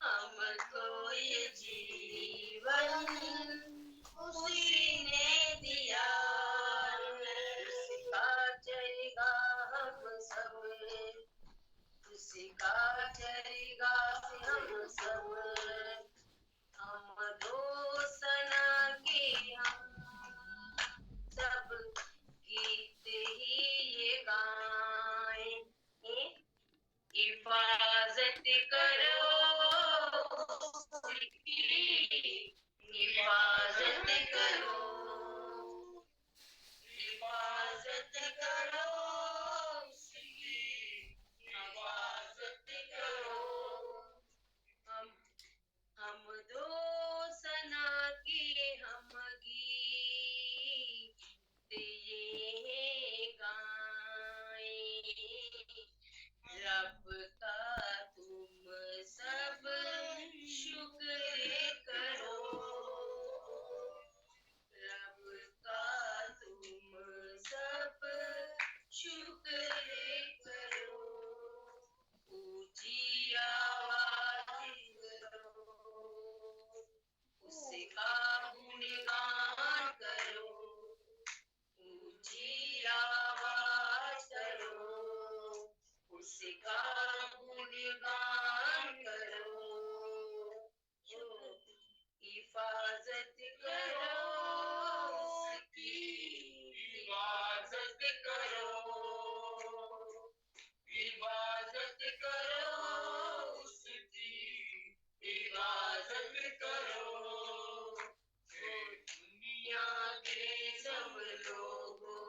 हमको ये जीवन उसी ने दिया, उसी का चलेगा हम सब, उसी का चलेगा हम सब। हम दोसना के हम सब गीत ही ये गाएं, हिफाजत करो उसकी, हिफाजत करो, हिफाजत करो उसकी, हिफाजत करो। हम दोसना के हम गीत ये गाएं, रब का तुम सब शुक्र करो, रब का तुम सब शुक्र करो, ऊंची आवाज करो, उसका गुणगान करो, ऊंची आवाज करो, उसका गुणगान करो, हिफाजत करो उसकी, हिफाजत करो, हिफाजत करो उसकी, हिफाजत करो। दुनिया के सब लोगों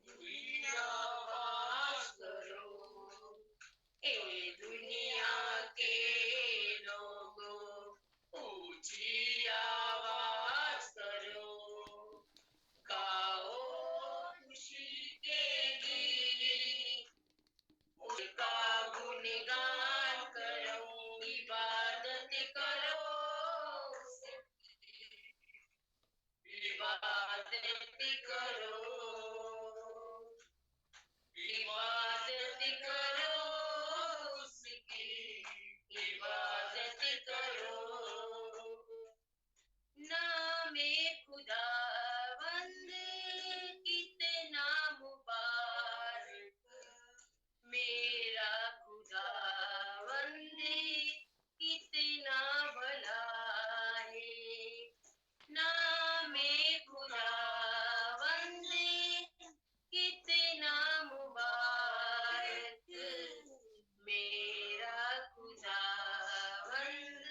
पूरी आवाज करो, ए दुनिया के लोगों ऊंची आवाज करो, गाओ खुशी के गीत, उसका गुणगान करो, इबादत करो उसकी, इबादत करो, इबादत करो उसकी, इबादत करो। नामे खुदावंद कितना मुबारक, मेरा खुदावंद कितना भला है, नामे खुदावंद कितना मुबारक, मेरा खुदावंद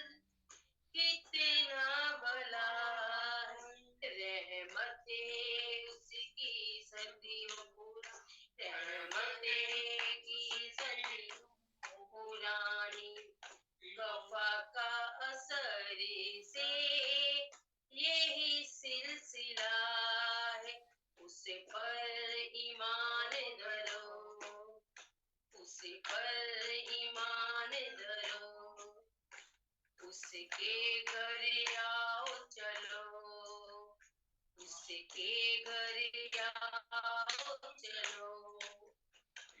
कितना भला, रहमतें उसकी सदियों पुरानी, रहमतें की सदियों पुरानी, वफा का असर से यही सिलसिला है, उस पर ईमान धरो, उस पर ईमान धरो, उसके घर आओ चलो, उसके घर आओ चलो,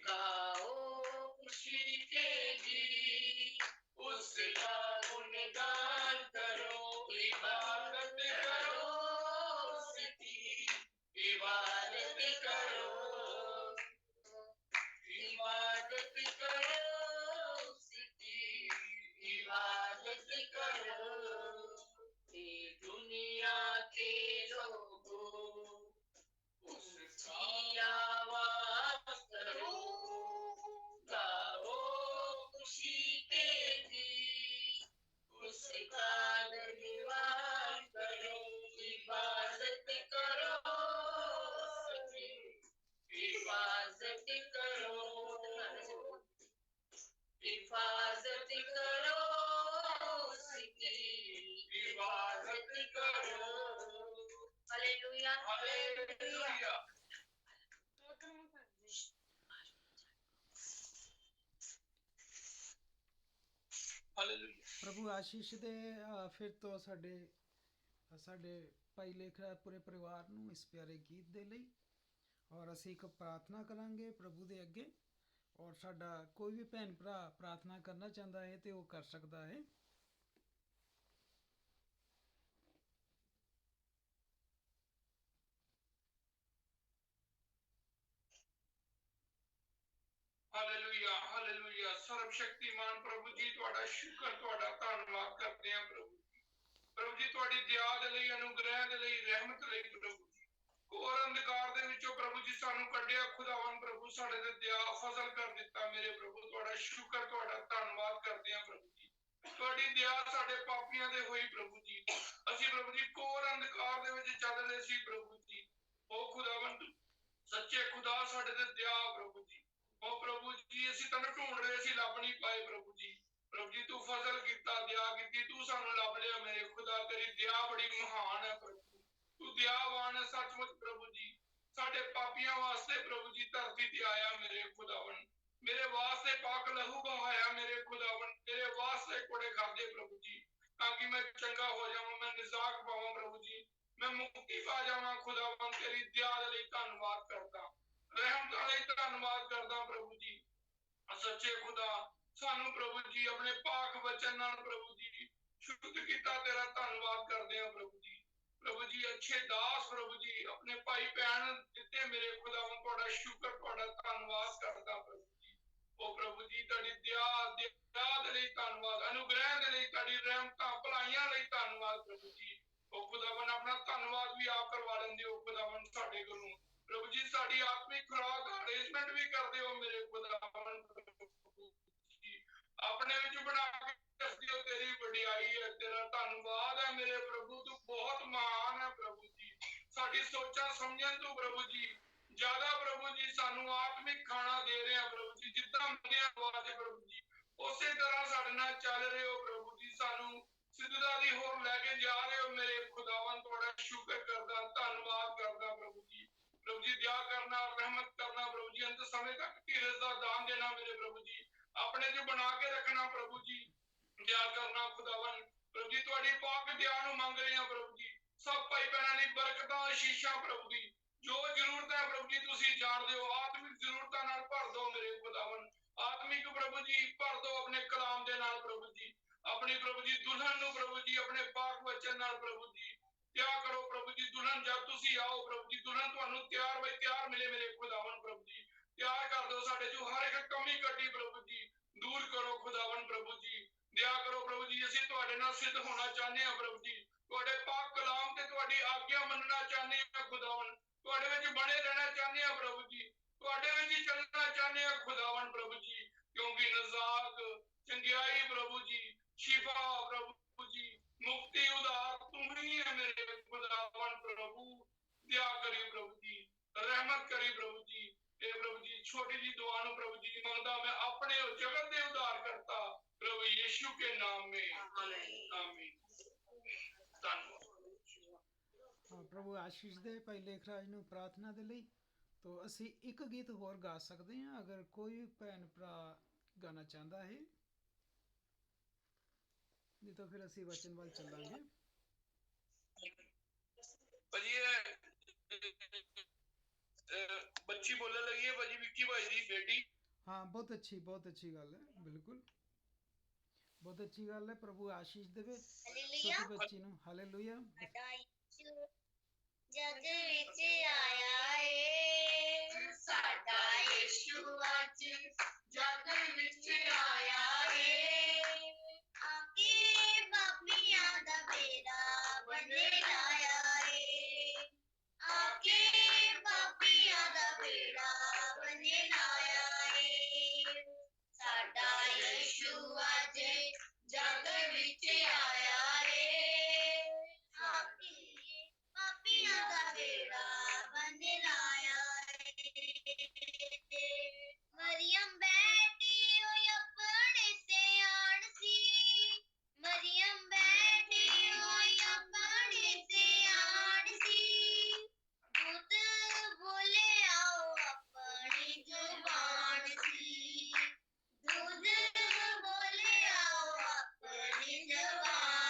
गाओ खुशी के गीत, उसका गुणगान करो, इबादत करो उसकी, इबादत करो, इबादत करो उसकी, इबादत करो। ये दुनिया के लोगों उसकी आवाज करो, गाओ खुशी के गीत, उसका धन्यवाद करो, इबादत करो उसकी, हिफाजत करो, हिफाजत करो उसकी, हिफाजत करो। Hallelujah, hallelujah. प्रभु आशीष दे। फिर तो साडे भाई लेख रहा पूरे परिवार ਨੂੰ ਇਸ ਪਿਆਰੇ ਗੀਤ ਦੇ ਲਈ, और ਅਸੀਂ ਇੱਕ प्रार्थना करांगे प्रभु ਦੇ ਅੱਗੇ, ਔਰ ਸਾਡਾ ਕੋਈ ਵੀ ਭੈਣ ਭਰਾ ਪ੍ਰਾਰਥਨਾ ਕਰਨਾ ਚਾਹੁੰਦਾ ਹੈ ਤੇ ਉਹ ਕਰ ਸਕਦਾ ਹੈ। Hallelujah hallelujah. ਸਰਬ ਸ਼ਕਤੀਮਾਨ ਪ੍ਰਭੂ ਜੀ ਤੁਹਾਡਾ ਸ਼ੁਕਰ, ਤੁਹਾਡਾ ਧੰਨਵਾਦ ਕਰਦੇ ਹਾਂ ਪ੍ਰਭੂ ਜੀ। ਪ੍ਰਭੂ ਜੀ ਤੁਹਾਡੀ ਦਇਆ ਦੇ ਲਈ, ਅਨੁਗ੍ਰਹਿ ਦੇ ਲਈ, ਰਹਿਮਤ ਲਈ ਪ੍ਰਭੂ ਜੀ। ਘੋਰ ਅੰਧਕਾਰ ਦੇ ਵਿੱਚੋਂ ਪ੍ਰਭੂ ਜੀ ਸਾਨੂੰ ਕੱਢਿਆ ਖੁਦਾਵੰਦ ਪ੍ਰਭੂ, ਸਾਡੇ ਤੇ ਦਇਆ ਫਜ਼ਲ ਕਰ ਦਿੱਤਾ ਮੇਰੇ ਪ੍ਰਭੂ। ਤੁਹਾਡਾ ਸ਼ੁਕਰ, ਤੁਹਾਡਾ ਧੰਨਵਾਦ ਕਰਦੇ ਹਾਂ ਪ੍ਰਭੂ ਜੀ। ਤੁਹਾਡੀ ਦਇਆ ਸਾਡੇ ਪਾਪੀਆਂ ਦੇ ਹੋਈ ਪ੍ਰਭੂ ਜੀ। ਅਸੀਂ ਪ੍ਰਭੂ ਜੀ ਘੋਰ ਅੰਧਕਾਰ ਦੇ ਵਿੱਚ ਚੱਲ ਰਹੇ ਸੀ ਪ੍ਰਭੂ ਜੀ। ਉਹ ਖੁਦਾਵੰਦ ਸੱਚੇ ਖੁਦਾ ਸਾਡੇ ਤੇ ਦਇਆ ਪ੍ਰਭੂ ਜੀ। ਉਹ ਪ੍ਰਭੂ ਜੀ ਅਸੀਂ ਤੈਨੂੰ ਢੂੰਡ ਰਹੇ ਸੀ, ਲੱਭ ਨਹੀਂ ਪਾਏ ਪ੍ਰਭੂ ਜੀ। ਪ੍ਰਭੂ ਜੀ ਤੂੰ ਫਜ਼ਲ ਕੀਤਾ, ਦਇਆ ਕੀਤੀ, ਤੂੰ ਸਾਨੂੰ ਲੱਭ ਲਿਆ ਮੇਰੇ ਖੁਦਾ। ਤੇਰੀ ਦਇਆ ਬੜੀ ਮਹਾਨ ਹੈ ਪ੍ਰਭੂ। ਤੂੰ ਦਇਆਵਾਨ ਹੈ ਸੱਚਮੁੱਚ ਪ੍ਰਭੂ ਜੀ। ਸਾਡੇ ਪਾਪੀਆਂ ਵਾਸਤੇ ਪ੍ਰਭੂ ਜੀ ਧਰਤੀ ਤੇ ਆਇਆ ਮੇਰੇ ਖੁਦਾਵਨ। ਮੇਰੇ ਵਾਸਤੇ ਪਾਕ ਲਹੂ ਬਹਾਇਆ ਮੇਰੇ ਖੁਦਾਵਨ। ਮੇਰੇ ਵਾਸਤੇ ਕੋੜੇ ਖਾਦੇ ਪ੍ਰਭੂ ਜੀ, ਤਾਂ ਕਿ ਮੈਂ ਚੰਗਾ ਹੋ ਜਾਵਾਂ, ਮੈਂ ਨਿਜ਼ਾਕ ਪਾਵਾਂ ਪ੍ਰਭੂ ਜੀ, ਮੈਂ ਮੁਕਤੀ ਪਾ ਜਾਵਾਂ ਖੁਦਾਵਨ। ਤੇਰੀ ਦਇਆ ਦੇ ਲਈ ਧੰਨਵਾਦ ਕਰਦਾ, ਰਹਿਮਤਾਂ ਲਈ ਧੰਨਵਾਦ ਕਰਦਾ ਪ੍ਰਭੂ ਜੀ। ਸੱਚੇ ਖੁਦਾ ਸਾਨੂੰ ਪ੍ਰਭੂ ਜੀ ਆਪਣੇ ਪਾਕ ਵਚਨ ਨਾਲ ਪ੍ਰਭੂ ਜੀ ਸ਼ੁੱਧ ਕੀਤਾ, ਤੇਰਾ ਧੰਨਵਾਦ ਕਰਦੇ ਹਾਂ ਪ੍ਰਭੂ ਜੀ। ਪ੍ਰਭੂ ਜੀ ਅੱਛੇ ਦਾਸ ਪ੍ਰਭੂ ਜੀ ਆਪਣੇ ਭਾਈ ਭੈਣ ਦਿੱਤੇ ਮੇਰੇ ਖੁਦਾਵੰਦ, ਤੁਹਾਡਾ ਸ਼ੁਕਰ, ਤੁਹਾਡਾ ਧੰਨਵਾਦ ਕਰਦਾ ਪ੍ਰਭੂ ਜੀ। ਉਹ ਪ੍ਰਭੂ ਜੀ ਤੁਹਾਡੀ ਦਇਆ ਦੇ ਲਈ ਧੰਨਵਾਦ, ਅਨੁਗ੍ਰਹਿ ਦੇ ਲਈ, ਤੁਹਾਡੀ ਰਹਿਮਤਾਂ ਭਲਾਈਆਂ ਲਈ ਧੰਨਵਾਦ ਪ੍ਰਭੂ ਜੀ। ਉਹ ਖੁਦਾਵੰਦ ਆਪਣਾ ਧੰਨਵਾਦ ਵੀ ਆਪ ਕਰਵਾ ਲੈਂਦੇ ਹੋ ਖੁਦਾਵੰਦ ਸਾਡੇ ਕੋਲੋਂ ਪ੍ਰਭੂ ਜੀ। ਸਾਡੀ ਆਤਮਿਕ ਖੁਰਾਕ ਦਾ ਅਰੇਂਜਮੈਂਟ ਵੀ ਕਰਦੇ ਹੋ ਮੇਰੇ ਖੁਦਾਵੰਦ ਪ੍ਰਭੂ ਜੀ। ਆਪਣੇ ਵਿੱਚ ਬਣਾ ਕੇ ਦੱਸਦੇ ਹੋ, ਤੇਰੀ ਵਡਿਆਈ ਹੈ, ਤੇਰਾ ਧੰਨਵਾਦ ਹੈ ਮੇਰੇ ਪ੍ਰਭੂ। ਤੂੰ ਬਹੁਤ ਮਹਾਨ ਹੈ ਪ੍ਰਭੂ ਜੀ। ਸਾਡੀ ਸੋਚਾਂ ਸਮਝਣ ਤੂੰ ਪ੍ਰਭੂ ਜੀ ਜ਼ਿਆਦਾ ਪ੍ਰਭੂ ਜੀ ਸਾਨੂੰ ਆਤਮਿਕ ਖਾਣਾ ਦੇ ਰਿਹਾ ਪ੍ਰਭੂ ਜੀ। ਜਿੱਦਾਂ ਮੰਗਿਆ ਆਵਾਜ਼ ਪ੍ਰਭੂ ਜੀ ਉਸੇ ਤਰ੍ਹਾਂ ਸਾਡੇ ਨਾਲ ਚੱਲ ਰਹੇ ਹੋ ਪ੍ਰਭੂ ਜੀ। ਸਾਨੂੰ ਸਿੱਧਤਾ ਦੀ ਹੋਰ ਲੈ ਕੇ ਜਾ ਰਹੇ ਹੋ ਮੇਰੇ ਖੁਦਾਵੰਦ। ਤੁਹਾਡਾ ਸ਼ੁਕਰ ਕਰਦਾ, ਧੰਨਵਾਦ ਕਰਦਾ ਪ੍ਰਭੂ ਜੀ। ਪ੍ਰਭੂ ਜੀ ਦਇਆ ਕਰਨਾ, ਰਹਿਮਤ ਕਰਨਾ ਪ੍ਰਭੂ ਜੀ। ਅੰਤ ਸਮੇਂ ਤੱਕ ਧੀਰਜ ਦਾ ਦਾਨ ਦੇਣਾ ਮੇਰੇ ਪ੍ਰਭੂ ਜੀ। ਆਪਣੇ ਜੋ ਬਣਾ ਕੇ ਰੱਖਣਾ ਪ੍ਰਭੂ ਜੀ, ਦਇਆ ਕਰਨਾ ਖੁਦਾਵੰਦ। ਪ੍ਰਭੂ ਜੀ ਤੁਹਾਡੀ ਪਾਕ ਦਇਆ ਨੂੰ ਮੰਗ ਰਹੇ ਹਾਂ ਪ੍ਰਭੂ ਜੀ। ਸਭ ਭਾਈ ਭੈਣਾਂ ਲਈ ਬਰਕਤਾਂ, ਆਸ਼ੀਸ਼ਾਂ ਪ੍ਰਭੂ ਜੀ। ਜੋ ਜ਼ਰੂਰਤ ਹੈ ਪ੍ਰਭੂ ਜੀ ਤੁਸੀਂ ਜਾਣਦੇ ਹੋ। ਆਤਮਿਕ ਜ਼ਰੂਰਤਾਂ ਨਾਲ ਭਰ ਦਿਓ ਮੇਰੇ ਖੁਦਾਵੰਦ। ਆਤਮਿਕ ਪ੍ਰਭੂ ਜੀ ਭਰ ਦਿਓ ਆਪਣੇ ਕਲਾਮ ਦੇ ਨਾਲ ਪ੍ਰਭੂ ਜੀ। ਆਪਣੀ ਪ੍ਰਭੂ ਜੀ ਦੁਲਹਨ ਨੂੰ ਪ੍ਰਭੂ ਜੀ ਆਪਣੇ ਪਾਕ ਵਚਨ ਨਾਲ ਪ੍ਰਭੂ ਜੀ ਤਿਆਰ ਕਰੋ ਪ੍ਰਭੂ ਜੀ। ਦੁਲਹਨ ਜਦ ਤੁਸੀਂ ਆਓ ਪ੍ਰਭੂ ਜੀ, ਦੁਲਹਨ ਤੁਹਾਨੂੰ ਤਿਆਰ ਬਈ ਤਿਆਰ ਮਿਲੇ ਮੇਰੇ ਖੁਦਾਵੰਦ ਪ੍ਰਭੂ ਜੀ। ਤਿਆਰ ਕਰ ਦਿਓ ਸਾਡੇ ਜੋ ਹਰ ਇੱਕ ਕਮੀ ਕੱਢੀ ਪ੍ਰਭੂ ਜੀ ਦੂਰ ਕਰੋ ਖੁਦਾਵੰਦ ਪ੍ਰਭੂ ਜੀ। ਦਇਆ ਕਰੋ ਪ੍ਰਭੂ ਜੀ। ਅਸੀਂ ਤੁਹਾਡੇ ਨਾਲ ਸਿੱਧ ਹੋਣਾ ਚਾਹੁੰਦੇ ਹਾਂ ਪ੍ਰਭੂ ਜੀ। ਤੁਹਾਡੇ ਪਾਕ ਕਲਾਮ ਤੇ ਤੁਹਾਡੀ ਆਗਿਆ ਮੰਨਣਾ ਚਾਹੁੰਦੇ ਹਾਂ ਖੁਦਾਵੰਦ। ਤੁਹਾਡੇ ਵਿੱਚ ਬਣੇ ਰਹਿਣਾ ਚਾਹੁੰਦੇ ਹਾਂ ਪ੍ਰਭੂ ਜੀ। ਤੁਹਾਡੇ ਵਿੱਚ ਹੀ ਚੱਲਣਾ ਚਾਹੁੰਦੇ ਹਾਂ ਖੁਦਾਵੰਦ ਪ੍ਰਭੂ ਜੀ। ਕਿਉਂਕਿ ਨਜ਼ਾਕ, ਚੰਗਿਆਈ ਪ੍ਰਭੂ ਜੀ, ਸ਼ਿਫਾ ਪ੍ਰਭੂ ਜੀ, ਮੁਕਤੀ, ਉਧਾਰ ਤੂੰ ਹੀ ਹੈ ਮੇਰੇ ਖੁਦਾਵੰਦ ਪ੍ਰਭੂ। ਦਇਆ ਕਰੀ ਪ੍ਰਭੂ ਜੀ, ਰਹਿਮਤ ਕਰੀ ਪ੍ਰਭੂ ਜੀ। ਇਹ ਪ੍ਰਭੂ ਜੀ ਛੋਟੀ ਜੀ ਦੁਆ ਨੂੰ ਪ੍ਰਭੂ ਜੀ ਮੰਗਦਾ ਮੈਂ ਆਪਣੇ ਜਗਤ ਦੇ ਉਧਾਰ ਕਰਤਾ प्रभु यीशु के नाम में आमीन। धन्यवाद। ਪ੍ਰਭੂ ਆਸ਼ੀਸ਼ ਦੇ ਭਾਈ ਲੇਖਰਾਜ ਨੂੰ ਪ੍ਰਾਰਥਨਾ ਦੇ ਲਈ। ਤੋ ਅਸੀਂ ਇੱਕ ਗੀਤ ਹੋਰ ਗਾ ਸਕਦੇ ਹਾਂ ਅਗਰ ਕੋਈ ਭੈਣ ਭਰਾ ਗਾਣਾ ਚਾਹੁੰਦਾ ਹੈ, ਨਹੀਂ ਤਾਂ ਫਿਰ ਅਸੀਂ ਵਚਨ ਵੱਲ ਚੱਲਾਂਗੇ। ਭਾਜੀ ਬੱਚੀ ਬੋਲਣ ਲੱਗੀ ਹੈ ਭਾਜੀ, ਵਿੱਕੀ ਭਾਈ ਦੀ ਬੇਟੀ। ਹਾਂ ਬਹੁਤ ਅੱਛੀ ਗੱਲ ਹੈ, ਬਿਲਕੁਲ ਬਹੁਤ ਅੱਛੀ ਗੱਲ ਹੈ। ਪ੍ਰਭੂ ਆਸ਼ੀਸ਼ ਦੇਵੇ ਛੋਟੀ ਬੱਚੀ ਨੂੰ। ਹਾਲੇਲੂਇਆ। ਜਗ ਵਿੱਚ ਆਇਆ ਏ ਸਾਡਾ ਯਿਸੂ, ਅੱਜ ਜਗ ਵਿੱਚ ਆਇਆ ਏ। ਆਕੇ ਪਾਪੀਆਂ ਦਾ ਬੇੜਾ ਬੰਨੇ ਲਾਇਆ ਏ। ਆਕੇ ਪਾਪੀਆਂ ਦਾ ਬੇੜਾ ਬੰਨੇ ਲਾਇਆ ਏ। ਸਾਡਾ ਯਿਸੂ ਅੱਜ ਜਗ ਵਿੱਚ ਆਇਆ ਏ। ਪਾਪੀਆਂ ਦਾ ਬੇੜਾ ਬੰਨੇ ਲਾਇਆ ਏ। ਮਰੀਅਮ ਬੈਠੀ ਹੋਈ ਆਪਣੇ ਸਿਆਣ ਸੀ। ਮਰੀਅਮ ਬੈਠੀ ਹੋਈ ਆਪਣੇ ਸਿਆਣ ਸੀ। ਦੂਤ ਬੋਲੇ ਆਓ ਆਪਣੀ ਜ਼ੁਬਾਨ ਸੀ। ਦੂਤ ਬੋਲੇ ਆਓ ਆਪਣੀ ਜ਼ੁਬਾਨ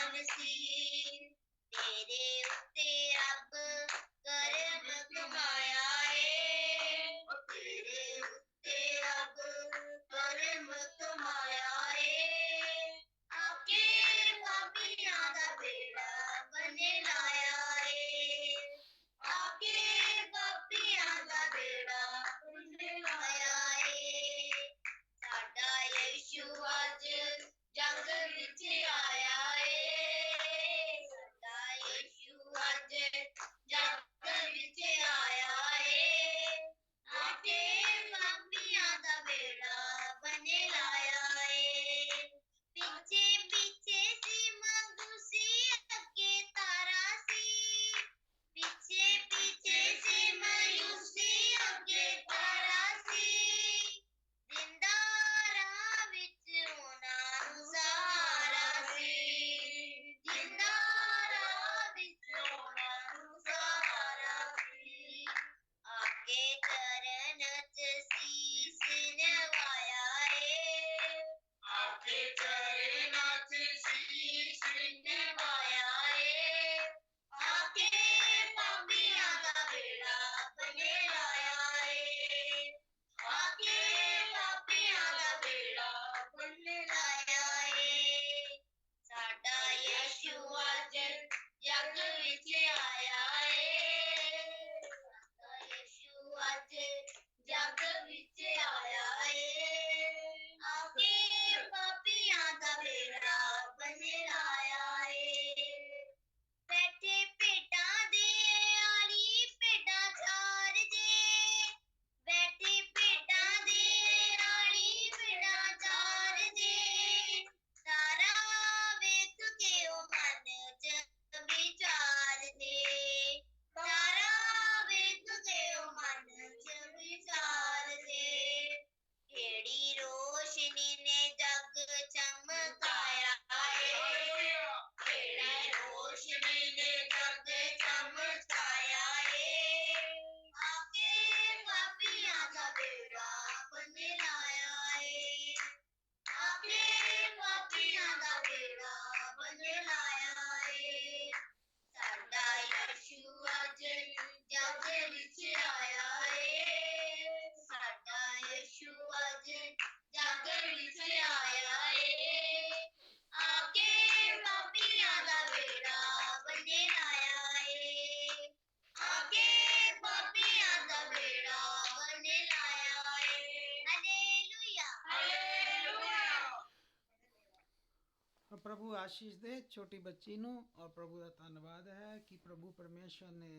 प्रभु आशीष दे छोटी बच्ची ਨੂੰ ਔਰ ਪ੍ਰਭੂ ਦਾ ਧੰਨਵਾਦ ਹੈ ਕਿ ਪ੍ਰਭੂ ਪਰਮੇਸ਼ਰ ਨੇ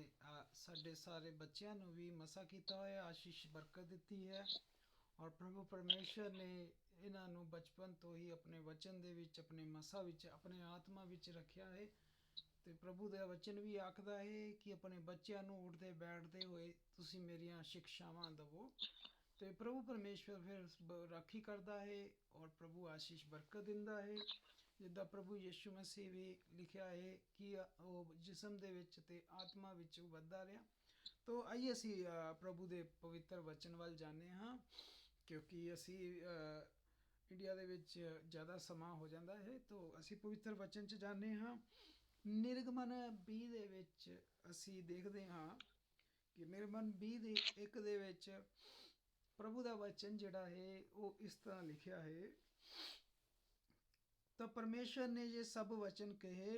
ਸਾਡੇ ਸਾਰੇ ਬੱਚਿਆਂ ਨੂੰ ਵੀ ਮਸਾ ਕੀਤਾ ਹੋਇਆ ਆਸ਼ੀਸ਼ ਬਰਕਤ ਦਿੱਤੀ ਹੈ ਔਰ ਪ੍ਰਭੂ ਪਰਮੇਸ਼ਰ ਨੇ ਇਹਨਾਂ ਨੂੰ ਬਚਪਨ ਤੋਂ ਹੀ ਆਪਣੇ ਵਚਨ ਦੇ ਵਿੱਚ ਆਪਣੇ ਮਸਾ ਵਿੱਚ ਆਪਣੇ ਆਤਮਾ ਵਿੱਚ ਰੱਖਿਆ ਹੈ ਤੇ ਪ੍ਰਭੂ ਦਾ ਵਚਨ ਵੀ ਆਖਦਾ ਹੈ ਕਿ ਆਪਣੇ ਬੱਚਿਆਂ ਨੂੰ ਉੱਠਦੇ ਬੈਠਦੇ ਹੋਏ ਤੁਸੀਂ ਮੇਰੀਆਂ ਸਿੱਖਿਆਵਾਂ ਦਿਵੋ ਤੇ ਪ੍ਰਭੂ ਪਰਮੇਸ਼ਰ ਫਿਰ ਰਾਖੀ ਕਰਦਾ ਹੈ ਔਰ ਪ੍ਰਭੂ ਆਸ਼ੀਸ਼ ਬਰਕਤ ਦਿੰਦਾ ਹੈ ਜਿੱਦਾਂ ਪ੍ਰਭੂ ਯਿਸੂ ਮਸੀਹ ਵੀ ਲਿਖਿਆ ਹੈ ਕਿ ਉਹ ਜਿਸਮ ਦੇ ਵਿੱਚ ਤੇ ਆਤਮਾ ਵਿੱਚ ਵੱਧਦਾ ਰਿਹਾ ਤੋ ਆਈਏ ਅਸੀਂ ਪ੍ਰਭੂ ਦੇ ਪਵਿੱਤਰ ਵਚਨ ਵੱਲ ਜਾਂਦੇ ਹਾਂ ਕਿਉਂਕਿ ਅਸੀਂ ਇੰਡੀਆ ਦੇ ਵਿੱਚ ਜ਼ਿਆਦਾ ਸਮਾਂ ਹੋ ਜਾਂਦਾ ਹੈ ਤੋ ਅਸੀਂ ਪਵਿੱਤਰ ਵਚਨ 'ਚ ਜਾਂਦੇ ਹਾਂ ਨਿਰਗਮਨ 20 ਦੇ ਵਿੱਚ ਅਸੀਂ ਦੇਖਦੇ ਹਾਂ ਕਿ ਨਿਰਗਮਨ 20 ਦੇ 1 ਦੇ ਵਿੱਚ प्रभु का वचन जड़ा है वो इस तरह लिखा है तो परमेश्वर ने ये सब वचन कहे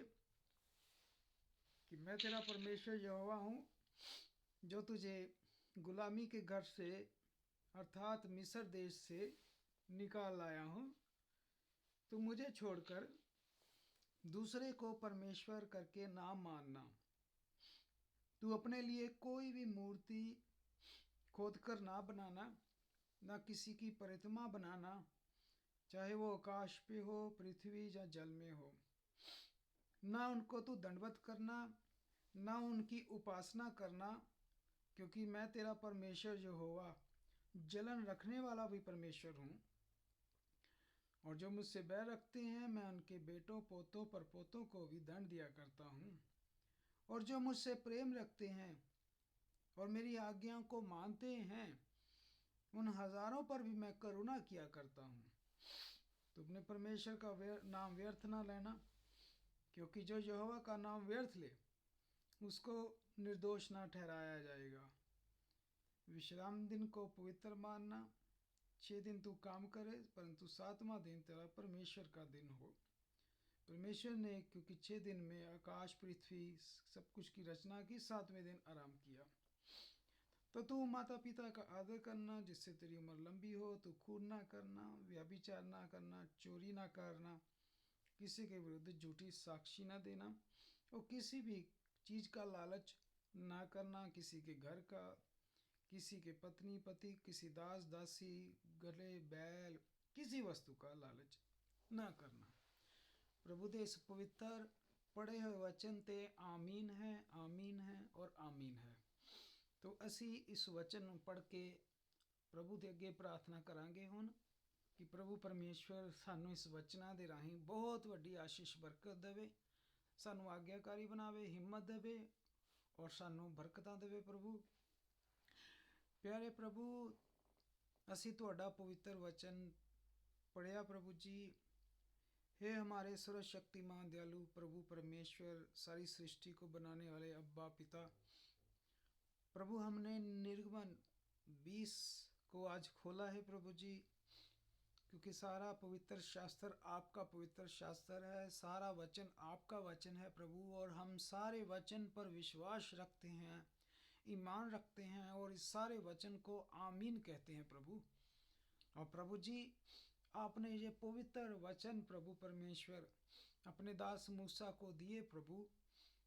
कि मैं तेरा परमेश्वर यहोवा हूँ जो तुझे गुलामी के घर से अर्थात मिस्र देश से निकाल लाया हूँ तो मुझे छोड़कर दूसरे को परमेश्वर करके ना मानना तू अपने लिए कोई भी मूर्ति खोद कर ना बनाना ना किसी की प्रतिमा बनाना चाहे वो आकाश पे हो पृथ्वी या जल में हो ना उनको तू दंडवत करना ना उनकी उपासना करना क्योंकि मैं तेरा परमेश्वर यहोवा जलन रखने वाला भी परमेश्वर हूँ और जो मुझसे बैर रखते हैं मैं उनके बेटों पोतों पर पोतों को भी दंड दिया करता हूँ और जो मुझसे प्रेम रखते हैं और मेरी आज्ञाओं को मानते हैं उन हजारों पर भी मैं करुणा किया करता हूँ तो अपने परमेश्वर का नाम व्यर्थ ना लेना क्योंकि जो यहोवा का नाम व्यर्थ ले उसको निर्दोष ना ठहराया जाएगा विश्राम दिन को पवित्र मानना 6 दिन तू काम करे परंतु 7वां दिन तेरा परमेश्वर का दिन हो परमेश्वर ने क्योंकि 6 दिन में आकाश पृथ्वी सब कुछ की रचना की 7वें दिन आराम किया तो तू माता पिता का आदर करना जिससे तेरी उम्र लंबी हो तू खून ना करना व्यभिचार ना करना चोरी ना करना किसी के विरुद्ध झूठी साक्षी ना देना और किसी भी चीज़ का लालच ना करना किसी के घर का किसी के पत्नी पति किसी दास दासी गले बैल किसी वस्तु का लालच ना करना प्रभु दे इस पवित्र पढ़े हुए वचन ते आमीन है और आमीन है तो असी इस वचन पढ़ के प्रभु के अगे प्रार्थना करांगे हुण कि प्रभु परमेश्वर सानू इस वचना दे राही बहुत वड्डी आशीष बरकत देवे सानू आग्याकारी बनावे हिम्मत देवे और सानू बरकतां देवे प्रभु प्यारे प्रभु असी तुहाडा पवित्र वचन पढ़िया प्रभु जी हे हमारे सर्वशक्तिमान दयालु प्रभु परमेश्वर सारी सृष्टि को बनाने वाले अब्बा पिता प्रभु हमने निर्गमन 20 को आज खोला है प्रभु जी क्योंकि सारा पवित्र शास्त्र आपका पवित्र शास्त्र है सारा वचन आपका वचन है प्रभु और हम सारे वचन पर विश्वास रखते हैं ईमान रखते हैं और इस सारे वचन को आमीन कहते हैं प्रभु और प्रभु जी आपने ये पवित्र वचन प्रभु परमेश्वर अपने दास मूसा को दिए प्रभु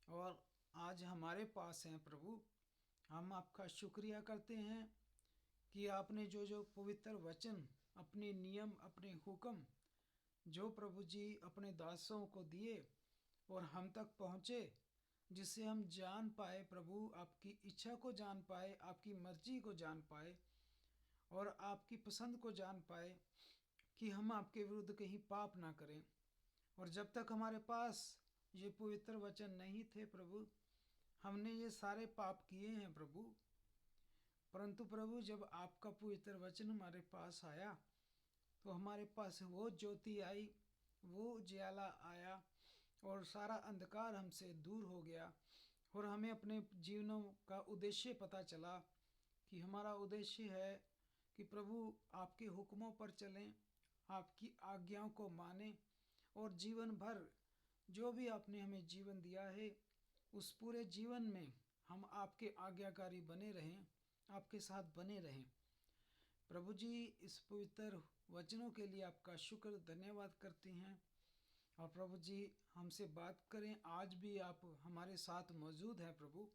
और आज हमारे पास हैं प्रभु हम आपका शुक्रिया करते हैं कि आपने जो जो पवित्र वचन अपने नियम अपने हुक्म जो प्रभु जी अपने दासों को दिए और हम तक पहुँचे जिससे हम जान पाए प्रभु आपकी इच्छा को जान पाए आपकी मर्जी को जान पाए और आपकी पसंद को जान पाए कि हम आपके विरुद्ध कहीं पाप ना करें और जब तक हमारे पास ये पवित्र वचन नहीं थे प्रभु हमने ये सारे पाप किए हैं प्रभु परंतु प्रभु जब आपका पवित्र वचन हमारे पास आया तो हमारे पास वो ज्योति आई वो उजाला आया और सारा अंधकार हमसे दूर हो गया और हमें अपने जीवनों का उद्देश्य पता चला कि हमारा उद्देश्य है कि प्रभु आपके हुक्मों पर चलें आपकी आज्ञाओं को मानें और जीवन भर जो भी आपने हमें जीवन दिया है उस पूरे जीवन में हम आपके आज्ञाकारी बने रहें आपके साथ बने रहें प्रभु जी इस पवित्र वचनों के लिए आपका शुक्र धन्यवाद करते हैं और प्रभु जी हमसे बात करें। आज भी आप हमारे साथ मौजूद हैं प्रभु।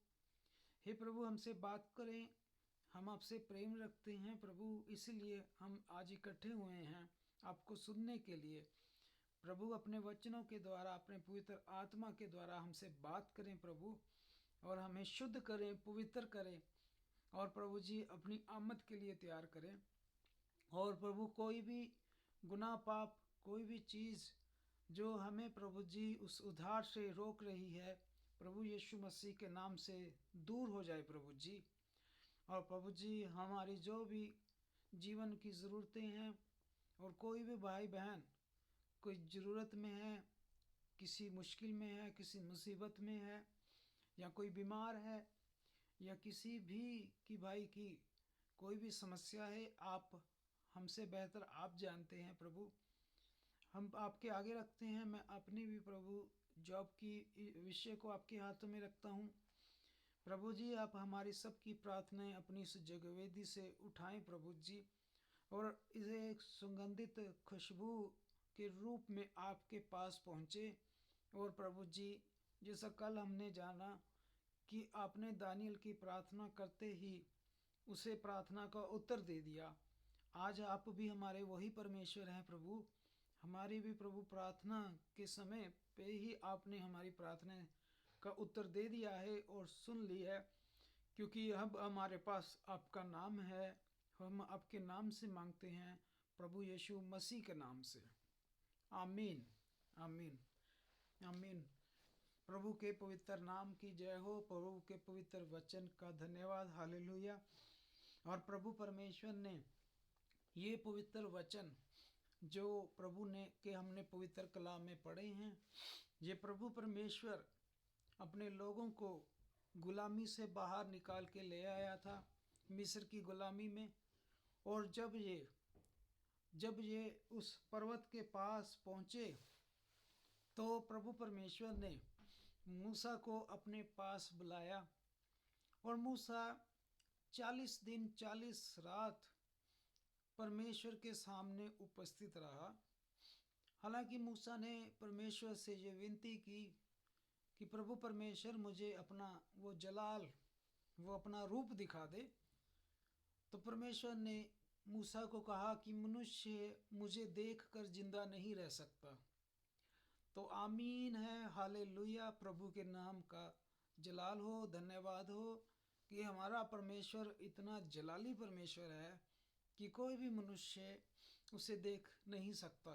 हे प्रभु हमसे बात करें। हम आपसे प्रेम रखते हैं प्रभु, इसलिए हम आज इकट्ठे हुए हैं आपको सुनने के लिए। प्रभु अपने वचनों के द्वारा, अपने पवित्र आत्मा के द्वारा हमसे बात करें प्रभु, और हमें शुद्ध करें, पवित्र करें, और प्रभु जी अपनी आमद के लिए तैयार करें। और प्रभु कोई भी गुनाह पाप, कोई भी चीज़ जो हमें प्रभु जी उस उद्धार से रोक रही है, प्रभु यीशु मसीह के नाम से दूर हो जाए प्रभु जी। और प्रभु जी हमारी जो भी जीवन की ज़रूरतें हैं, और कोई भी भाई बहन कोई ज़रूरत में है, किसी मुश्किल में है, किसी मुसीबत में है, या कोई बीमार है, या किसी भी की भाई की कोई भी समस्या है, आप हमसे बेहतर आप जानते हैं प्रभु। हम आपके आगे रखते हैं। मैं अपनी भी प्रभु जॉब की विषय को आपके हाथों में रखता हूँ प्रभु जी। आप हमारी सबकी प्रार्थनाएं अपनी इस जगवेदी से उठाएं प्रभु जी, और इसे एक सुगंधित खुशबू के रूप में आपके पास पहुँचे। और प्रभु जी जैसा कल हमने जाना कि आपने दानियल की प्रार्थना करते ही उसे प्रार्थना का उत्तर दे दिया, आज आप भी हमारे वही परमेश्वर हैं प्रभु। हमारी भी प्रभु प्रार्थना के समय पे ही आपने हमारी प्रार्थना का उत्तर दे दिया है और सुन ली है, क्योंकि अब हमारे पास आपका नाम है। हम आपके नाम से मांगते हैं प्रभु यीशु मसीह के नाम से। आमीन, आमीन, आमीन। प्रभु के पवित्र नाम की जय हो। प्रभु के पवित्र वचन का धन्यवाद। हालेलुया। और प्रभु परमेश्वर ने ये पवित्र वचन जो प्रभु ने के हमने पवित्र कलाम में पढ़े हैं, ये प्रभु परमेश्वर अपने लोगों को गुलामी से बाहर निकाल के ले आया था, मिस्र की गुलामी में। और जब ये उस पर्वत के पास पहुँचे तो प्रभु परमेश्वर ने मूसा को अपने पास बुलाया, और मूसा 40 दिन 40 रात परमेश्वर के सामने उपस्थित रहा। हालांकि मूसा ने परमेश्वर से ये विनती की कि प्रभु परमेश्वर मुझे अपना वो जलाल, वो अपना रूप दिखा दे। तो परमेश्वर ने मूसा को कहा कि मनुष्य मुझे देखकर जिंदा नहीं रह सकता। तो आमीन है, हालेलुया। प्रभु के नाम का जलाल हो, धन्यवाद हो कि हमारा परमेश्वर इतना जलाली परमेश्वर है कि कोई भी मनुष्य उसे देख नहीं सकता।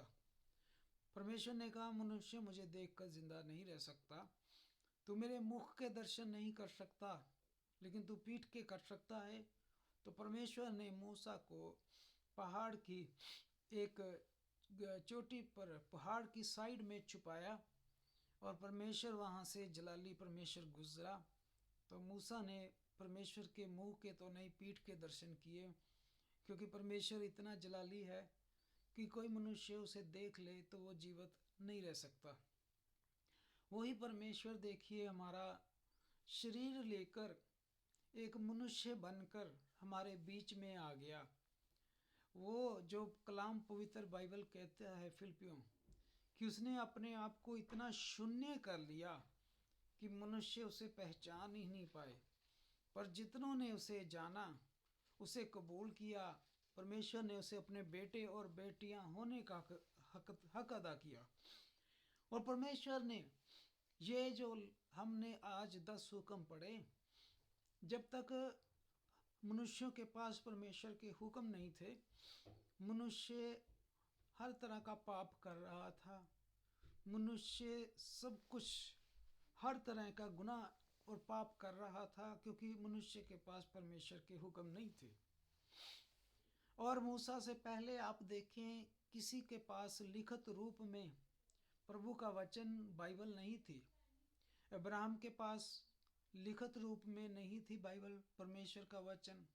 परमेश्वर ने कहा मनुष्य मुझे देखकर जिंदा नहीं रह सकता, तू मेरे मुख के दर्शन नहीं कर सकता, लेकिन तू पीठ के कर सकता है। तो परमेश्वर ने मूसा को पहाड़ की एक चोटी पर, पहाड़ की साइड में छुपाया, और परमेश्वर वहाँ से जलाली परमेश्वर गुजरा। तो मूसा ने परमेश्वर के मुंह के तो नहीं, पीठ के दर्शन किए, क्योंकि परमेश्वर इतना जलाली है कि कोई मनुष्य उसे देख ले तो वो जीवित नहीं रह सकता। वही परमेश्वर देखिए हमारा शरीर लेकर एक मनुष्य बनकर हमारे बीच में आ गया। वो जो कलाम पवित्र बाइबल कहता है फिलिपियों कि उसने अपने आप को इतना शून्य कर लिया कि मनुष्य उसे पहचान ही नहीं पाए। पर जितनों ने उसे जाना, उसे कबूल किया, परमेश्वर ने उसे अपने बेटे और बेटियां होने का हक अदा किया। और परमेश्वर ने ये जो हमने आज 10 हुक्म पढ़े, जब तक मनुष्यों के पास परमेश्वर के हुक्म नहीं थे, मनुष्य हर तरह का पाप कर रहा था। मनुष्य सब कुछ, हर तरह का गुनाह और पाप कर रहा था, क्योंकि मनुष्य के पास परमेश्वर के हुक्म नहीं थे। और मूसा से पहले आप देखें, किसी के पास लिखित रूप में प्रभु का वचन बाइबल नहीं थी। अब्राहम के पास लिखित रूप में नहीं थी बाइबल, परमेश्वर का वचन।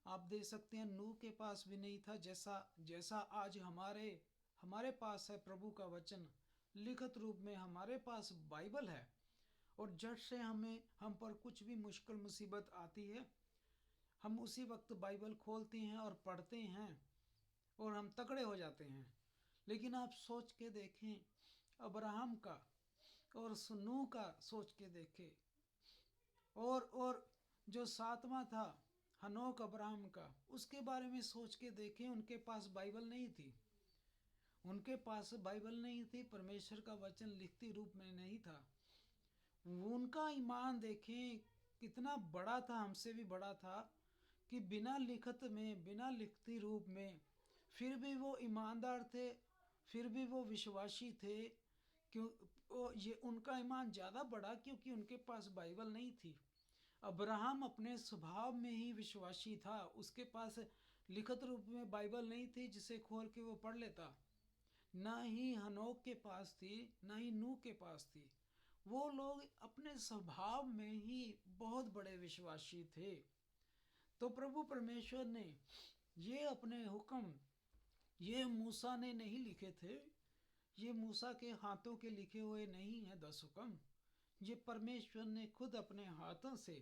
आप देख सकते हैं नूह के पास भी नहीं था, जैसा आज हमारे पास है प्रभु का वचन लिखित रूप में। हमारे पास बाइबल है, और जब से हम पर कुछ भी मुश्किल मुसीबत आती है, हम उसी वक्त बाइबल खोलते हैं और पढ़ते हैं, और हम तगड़े हो जाते हैं। लेकिन आप सोच के देखें, अब्राहम का और नूह का सोच के देखे, और जो सातवां था हनोक अब्राहम का, उसके बारे में सोच के देखें। उनके पास बाइबल नहीं थी, उनके पास बाइबल नहीं थी, परमेश्वर का वचन लिखती रूप में नहीं था। उनका ईमान देखें कितना बड़ा था, हमसे भी बड़ा था, कि बिना लिखत में, बिना लिखती रूप में, फिर भी वो ईमानदार थे, फिर भी वो विश्वासी थे। क्यों ये उनका ईमान ज़्यादा बढ़ा? क्योंकि उनके पास बाइबल नहीं थी। अब्राहम अपने स्वभाव में ही विश्वासी था, उसके पास लिखित रूप में बाइबल नहीं थी जिसे खोल के वो पढ़ लेता। ना ही हनोक के पास थी, ना ही नूह के पास थी। वो लोग अपने स्वभाव में ही बहुत बड़े विश्वासी थे। तो प्रभु परमेश्वर ने ये अपने हुक्म, ये मूसा ने नहीं लिखे थे, ये मूसा के हाथों के लिखे हुए नहीं हैं 10 हुक्म। ये परमेश्वर ने खुद अपने हाथों से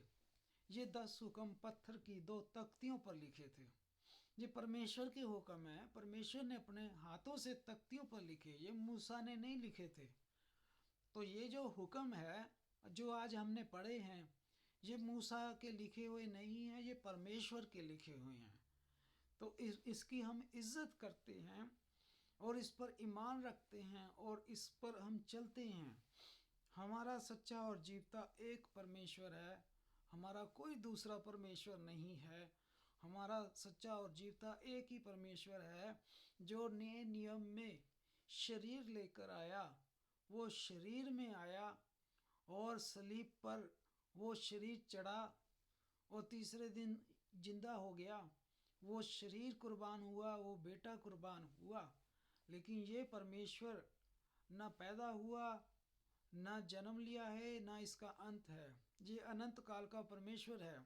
ये 10 हुक्म पत्थर की 2 तख्तियों पर लिखे थे। ये परमेश्वर के हुक्म है, परमेश्वर ने अपने हाथों से तख्तियों पर लिखे, ये मूसा ने नहीं लिखे थे। तो ये जो हुक्म है जो आज हमने पढ़े हैं, ये मूसा के लिखे हुए नहीं हैं, ये परमेश्वर के लिखे हुए हैं। तो इसकी हम इज्जत करते हैं और इस पर ईमान रखते हैं और इस पर हम चलते हैं। हमारा सच्चा और जीवता एक परमेश्वर है, हमारा कोई दूसरा परमेश्वर नहीं है। हमारा सच्चा और जीवता एक ही परमेश्वर है, जो नए नियम में शरीर लेकर आया। वो शरीर में आया और सलीब पर वो शरीर चढ़ा और तीसरे दिन जिंदा हो गया। वो शरीर कुर्बान हुआ, वो बेटा कुर्बान हुआ। लेकिन ये परमेश्वर न पैदा हुआ, न जन्म लिया है, न इसका अंत है। ये अनंत काल का परमेश्वर है।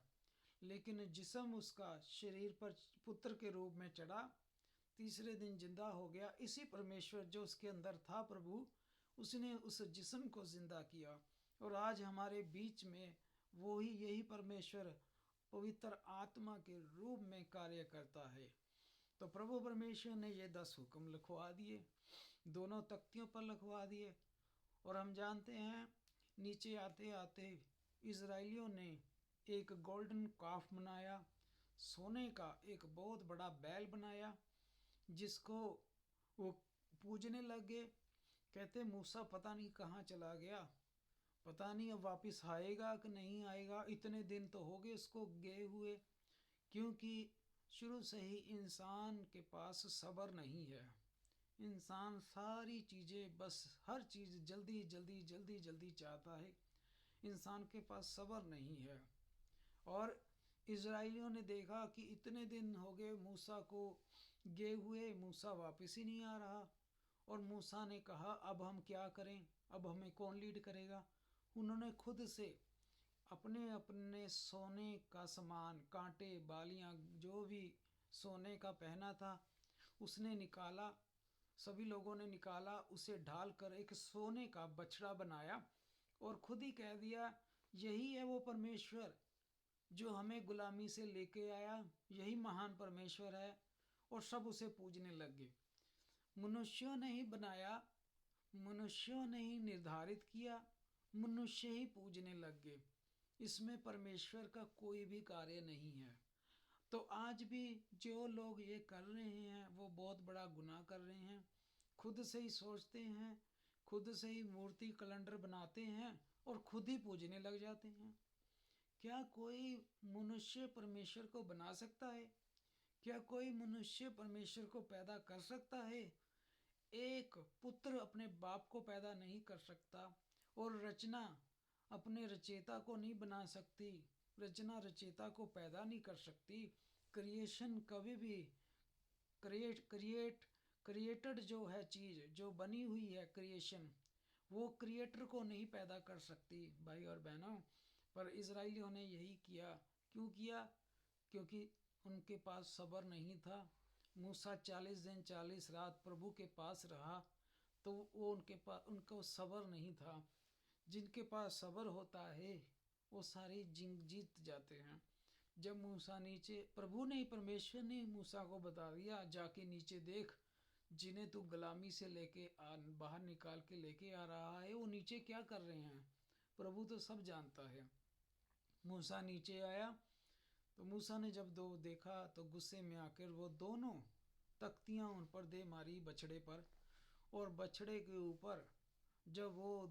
लेकिन जिस्म उसका शरीर पर पुत्र के रूप में चढ़ा, तीसरे दिन जिंदा हो गया। इसी परमेश्वर जो उसके अंदर था प्रभु, उसने उस जिस्म को जिंदा किया और आज हमारे बीच में वो ही यही परमेश्वर पवित्र आत्मा के रूप में कार्य करता है। तो प्रभु परमेश्वर ने ये 10 हुक्म लिखवा दिए, दोनों तख्तियों पर लिखवा दिए। और हम जानते हैं नीचे आते आते इजराइलियों ने एक गोल्डन काफ बनाया, सोने का एक बहुत बड़ा बैल बनाया, जिसको वो पूजने लगे। कहते मूसा पता नहीं कहाँ चला गया, पता नहीं अब वापस आएगा कि नहीं आएगा। इतने दिन तो हो गए उसको गए हुए, क्योंकि शुरू से ही इंसान के पास सब्र नहीं है। इंसान सारी चीज़ें, बस हर चीज़ जल्दी जल्दी जल्दी जल्दी चाहता है। इंसान के पास सब्र नहीं है। और इजराइलियों ने देखा कि इतने दिन हो गए मूसा को गए हुए, मूसा वापस ही नहीं आ रहा। और मूसा ने कहा अब हम क्या करें, अब हमें कौन लीड करेगा। उन्होंने खुद से अपने अपने सोने का सामान, कांटे बालियां, जो भी सोने का पहना था उसने निकाला, सभी लोगों ने निकाला। उसे ढाल कर एक सोने का बछड़ा बनाया और खुद ही कह दिया यही है वो परमेश्वर जो हमें गुलामी से लेके आया, यही महान परमेश्वर है। और सब उसे पूजने लग गए। मनुष्यों ने ही बनाया, मनुष्यों ने ही निर्धारित किया, मनुष्य ही पूजने लग गए। इसमें परमेश्वर का कोई भी कार्य नहीं है। तो आज भी जो लोग ये कर रहे हैं वो बहुत बड़ा गुनाह कर रहे हैं। खुद से ही सोचते हैं, खुद से ही मूर्ति कैलेंडर बनाते हैं और खुद ही पूजने लग जाते हैं। क्या कोई मनुष्य परमेश्वर को बना सकता है? क्या कोई मनुष्य परमेश्वर को पैदा कर सकता है? एक पुत्र अपने बाप को पैदा नहीं कर सकता, और रचना अपने रचयिता को नहीं बना सकती, रचना रचयिता को पैदा नहीं कर सकती। क्रिएशन कभी भी क्रिएटेड जो है चीज़, जो बनी हुई है क्रिएशन, वो क्रिएटर को नहीं पैदा कर सकती भाई और बहनों। पर इजराइलियों ने यही किया। क्यों किया? क्योंकि उनके पास सब्र नहीं था। मूसा 40 दिन 40 रात प्रभु के पास रहा, तो वो उनको सब्र नहीं था। जिनके पास सब्र होता है वो सारी जिंग जीत जाते हैं। जब मूसा नीचे, प्रभु ने, परमेश्वर ने मूसा को बता दिया जाके नीचे देख, जिन्हें तू गुलामी से लेके बाहर निकाल के लेके आ रहा है, वो नीचे क्या कर रहे हैं, प्रभु तो सब जानता है। मूसा नीचे आया तो मूसा ने जब दो देखा तो गुस्से में आकर वो दोनों तख्तियां उन पर दे मारी बछड़े पर, और बछड़े के ऊपर जब वो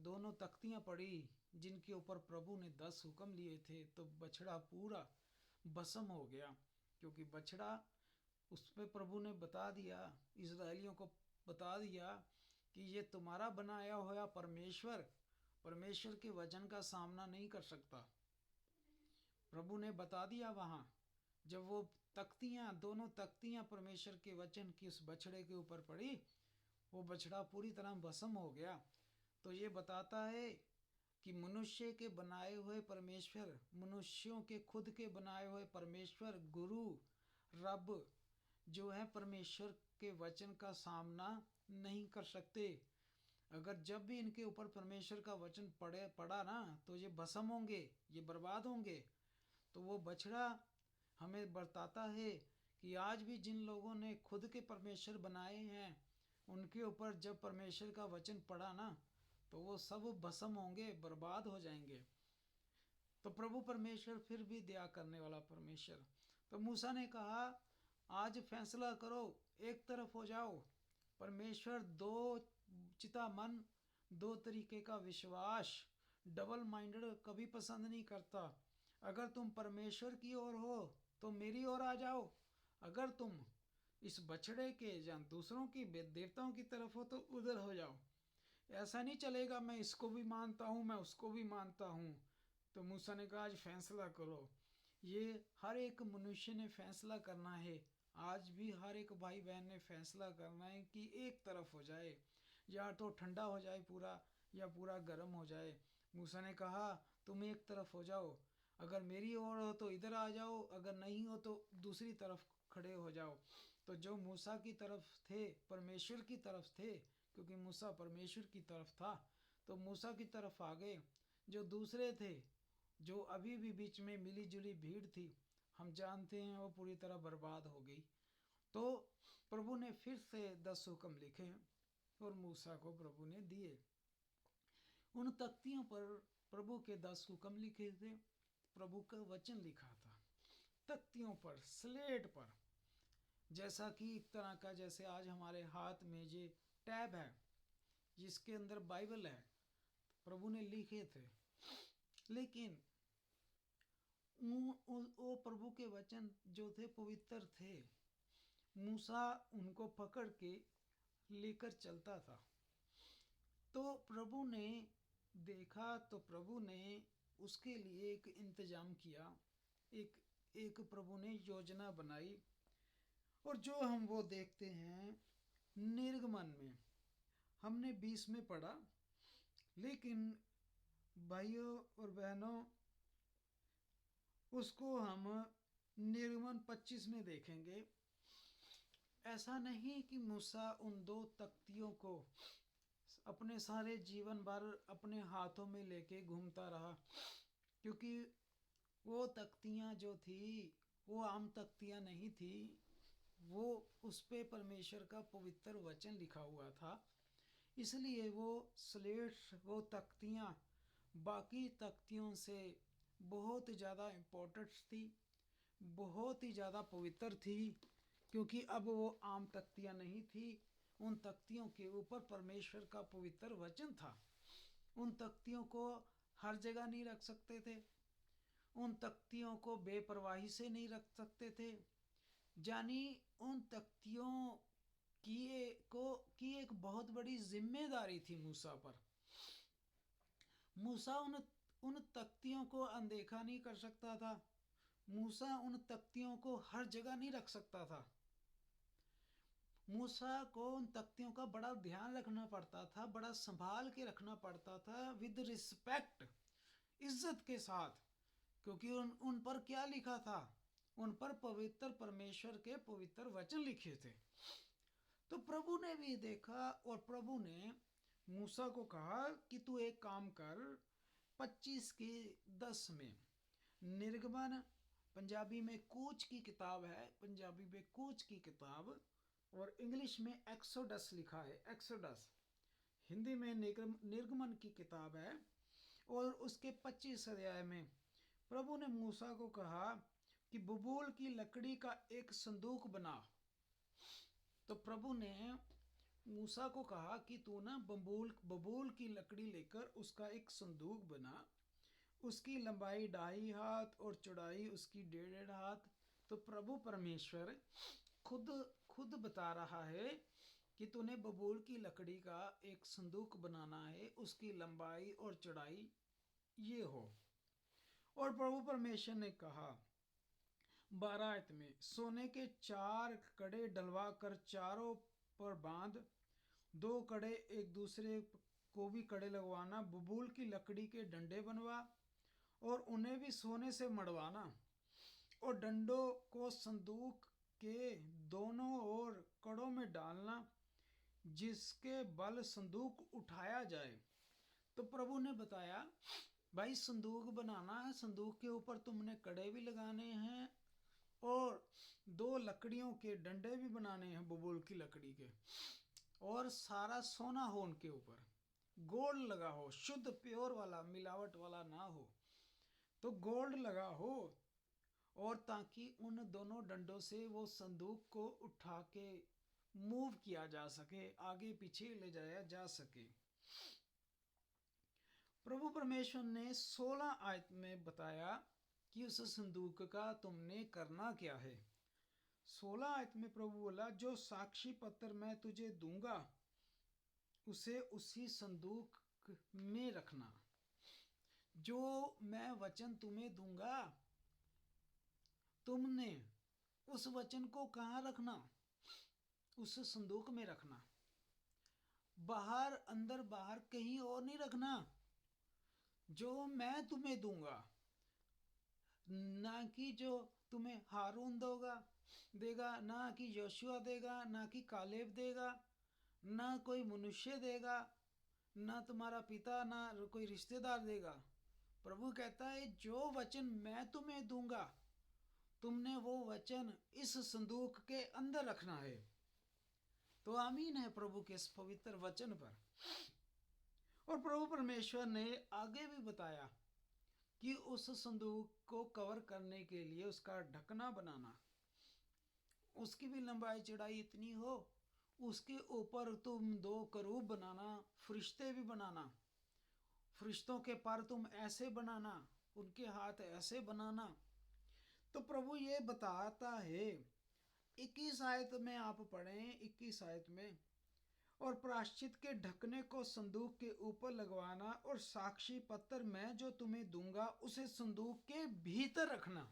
दोनों तख्तियां पड़ी जिनके ऊपर प्रभु ने 10 हुक्म लिए थे, तो बछड़ा पूरा भस्म हो गया। क्योंकि बछड़ा, उस पर प्रभु ने बता दिया, इजरायलियों को बता दिया कि ये तुम्हारा बनाया हुआ परमेश्वर परमेश्वर के वचन का सामना नहीं कर सकता। प्रभु ने बता दिया वहाँ, जब वो तख्तियाँ, दोनों तख्तियाँ परमेश्वर के वचन की उस बछड़े के ऊपर पड़ी, वो बछड़ा पूरी तरह भस्म हो गया। तो ये बताता है कि मनुष्य के बनाए हुए परमेश्वर, मनुष्यों के खुद के बनाए हुए परमेश्वर, गुरु, रब जो है, परमेश्वर के वचन का सामना नहीं कर सकते। अगर जब भी इनके ऊपर परमेश्वर का वचन पड़ा ना, तो ये भस्म होंगे, ये बर्बाद होंगे। तो वो बछड़ा हमें बताता है कि आज भी जिन लोगों ने खुद के परमेश्वर बनाए हैं, उनके ऊपर जब परमेश्वर का वचन पड़ा ना, तो वो सब भस्म होंगे, बर्बाद हो जाएंगे। तो प्रभु परमेश्वर फिर भी दया करने वाला परमेश्वर। तो मूसा ने कहा, आज फैसला करो, एक तरफ हो जाओ। परमेश्वर दो चिता मन, दो तरीके का विश्वास, डबल माइंडेड कभी पसंद नहीं करता। अगर तुम परमेश्वर की ओर हो तो मेरी ओर आ जाओ, अगर तुम इस बछड़े के या दूसरों की देवताओं की तरफ हो तो उधर हो जाओ। ऐसा नहीं चलेगा मैं इसको भी मानता हूँ, मैं उसको भी मानता हूँ। तो मूसा ने कहा, आज फैसला करो। ये हर एक मनुष्य ने फैसला करना है। आज भी हर एक भाई बहन ने फैसला करना है कि एक तरफ हो जाए, या तो ठंडा हो जाए पूरा, या पूरा गर्म हो जाए। मूसा ने कहा, तुम एक तरफ हो जाओ, अगर मेरी ओर हो तो इधर आ जाओ, अगर नहीं हो तो दूसरी तरफ खड़े हो जाओ। तो जो मूसा की तरफ थे, परमेश्वर की तरफ थे, क्योंकि मूसा परमेश्वर की तरफ था, तो मूसा की तरफ आ गए। जो दूसरे थे, जो अभी भी बीच में मिली जुली भीड़ थी, हम जानते हैं वो पूरी तरह बर्बाद हो गई। तो प्रभु ने फिर से 10 हुक्म लिखे और मूसा को प्रभु ने दिए। उन तख्तियों पर प्रभु के 10 हुक्म लिखे थे, प्रभु का वचन लिखा था तख्तियों पर, स्लेट पर। जैसा कि एक तरह का, जैसे आज हमारे हाथ में ये टैब है जिसके अंदर बाइबल है, प्रभु ने लिखे थे। लेकिन वो प्रभु के वचन जो थे पवित्र थे। मूसा उनको पकड़ के लेकर चलता था। तो प्रभु ने देखा, तो प्रभु ने उसके लिए एक इंतजाम किया, एक प्रभु ने योजना बनाई। और जो हम वो देखते हैं निर्गमन में, हमने 20 में पढ़ा, लेकिन भाइयों और बहनों उसको हम निर्गमन 25 में देखेंगे। ऐसा नहीं कि मूसा उन 2 तख्तियों को अपने सारे जीवन भर अपने हाथों में लेके घूमता रहा, क्योंकि वो तख्तियाँ जो थी वो आम तख्तियाँ नहीं थी, वो उस पे परमेश्वर का पवित्र वचन लिखा हुआ था। इसलिए वो स्लेट्स, वो तख्तियाँ बाकी तख्तियों से बहुत ज़्यादा इम्पोर्टेंट थी, बहुत ही ज़्यादा पवित्र थी, क्योंकि अब वो आम तख्तियाँ नहीं थी। उन तख्तियों के ऊपर परमेश्वर का पवित्र वचन था। उन तख्तियों को हर जगह नहीं रख सकते थे, उन तख्तियों को बेपरवाही से नहीं रख सकते थे। यानी उन तख्तियों की एक बहुत बड़ी जिम्मेदारी थी मूसा पर। मूसा उन तख्तियों को अनदेखा नहीं कर सकता था। मूसा उन तख्तियों को हर जगह नहीं रख सकता था। मूसा को उन तख्तियों का बड़ा ध्यान रखना पड़ता था, बड़ा संभाल के रखना पड़ता था, विद रिस्पेक्ट, इज्जत के साथ। क्योंकि उन पर क्या लिखा था? उन पर पवित्र परमेश्वर के पवित्र वचन लिखे थे। तो प्रभु ने भी देखा और प्रभु ने मूसा को कहा कि तू एक काम कर, 25 के 10 में निर्गमन, पंजाबी में कूच की किताब है, पंजाबी में कूच की किताब और इंग्लिश में एक्सोडस लिखा है, एक्सोडस। हिंदी में निर्गमन की किताब है। और उसके 25 अध्याय में प्रभु ने मूसा को कहा कि बबूल की लकड़ी का एक संदूक बना। तो प्रभु ने मूसा को कहा कि तू ना बबूल की लकड़ी लेकर उसका एक संदूक बना। उसकी लंबाई 2.5 हाथ और चौड़ाई उसकी 1.5 हाथ। तो प्रभु परमेश्वर खुद खुद बता रहा है कि तूने बबूल की लकड़ी का एक संदूक बनाना है, उसकी लंबाई और चौड़ाई ये हो। और प्रभु परमेश्वर ने कहा 12 आयत में, सोने के 4 कड़े डलवा कर चारों पर बांध, 2 कड़े एक दूसरे को भी कड़े लगवाना, बबूल की लकड़ी के डंडे बनवा और उन्हें भी सोने से मड़वाना, और डंडों को संदूक के दोनों ओर कड़ों में डालना, जिसके बल संदूक उठाया जाए। तो प्रभु ने बताया भाई संदूक बनाना है, संदूक के ऊपर तुमने कड़े भी लगाने हैं और 2 लकड़ियों के डंडे भी बनाने हैं बबूल की लकड़ी के, और सारा सोना हो उनके ऊपर, गोल्ड लगा हो, शुद्ध प्योर वाला, मिलावट वाला ना हो, तो गोल्ड लगा हो। और ताकि उन दोनों डंडों से वो संदूक को उठा के मूव किया जा सके, आगे पीछे ले जाया जा सके। प्रभु परमेश्वर ने 16 आयत में बताया कि उस संदूक का तुमने करना क्या है। 16 आयत में प्रभु बोला, जो साक्षी पत्र मैं तुझे दूंगा उसे उसी संदूक में रखना। जो मैं वचन तुम्हें दूंगा तुमने उस वचन को कहाँ रखना? उस संदूक में रखना। बाहर, अंदर बाहर कहीं और नहीं रखना। जो मैं तुम्हें दूंगा, ना कि जो तुम्हें हारून देगा, ना कि योशुआ देगा, ना कि कालेब देगा, ना कोई मनुष्य देगा, ना तुम्हारा पिता, ना कोई रिश्तेदार देगा। प्रभु कहता है जो वचन मैं तुम्हें दूंगा तुमने वो वचन इस संदूक के अंदर रखना है। तो आमीन है प्रभु के इस पवित्र वचन पर। और प्रभु परमेश्वर ने आगे भी बताया कि उस संदूक को कवर करने के लिए उसका ढकना बनाना, उसकी भी लंबाई चौड़ाई इतनी हो, उसके ऊपर तुम 2 करूब बनाना, फरिश्ते भी बनाना, फरिश्तों के पर तुम ऐसे बनाना, उनके हाथ ऐसे बनाना। तो प्रभु ये बताता है 21 आयत में, आप पढ़ें 21 आयत में, और प्रायश्चित के ढकने को संदूक के ऊपर लगवाना और साक्षी पत्र मैं जो तुम्हें दूंगा उसे संदूक के भीतर रखना।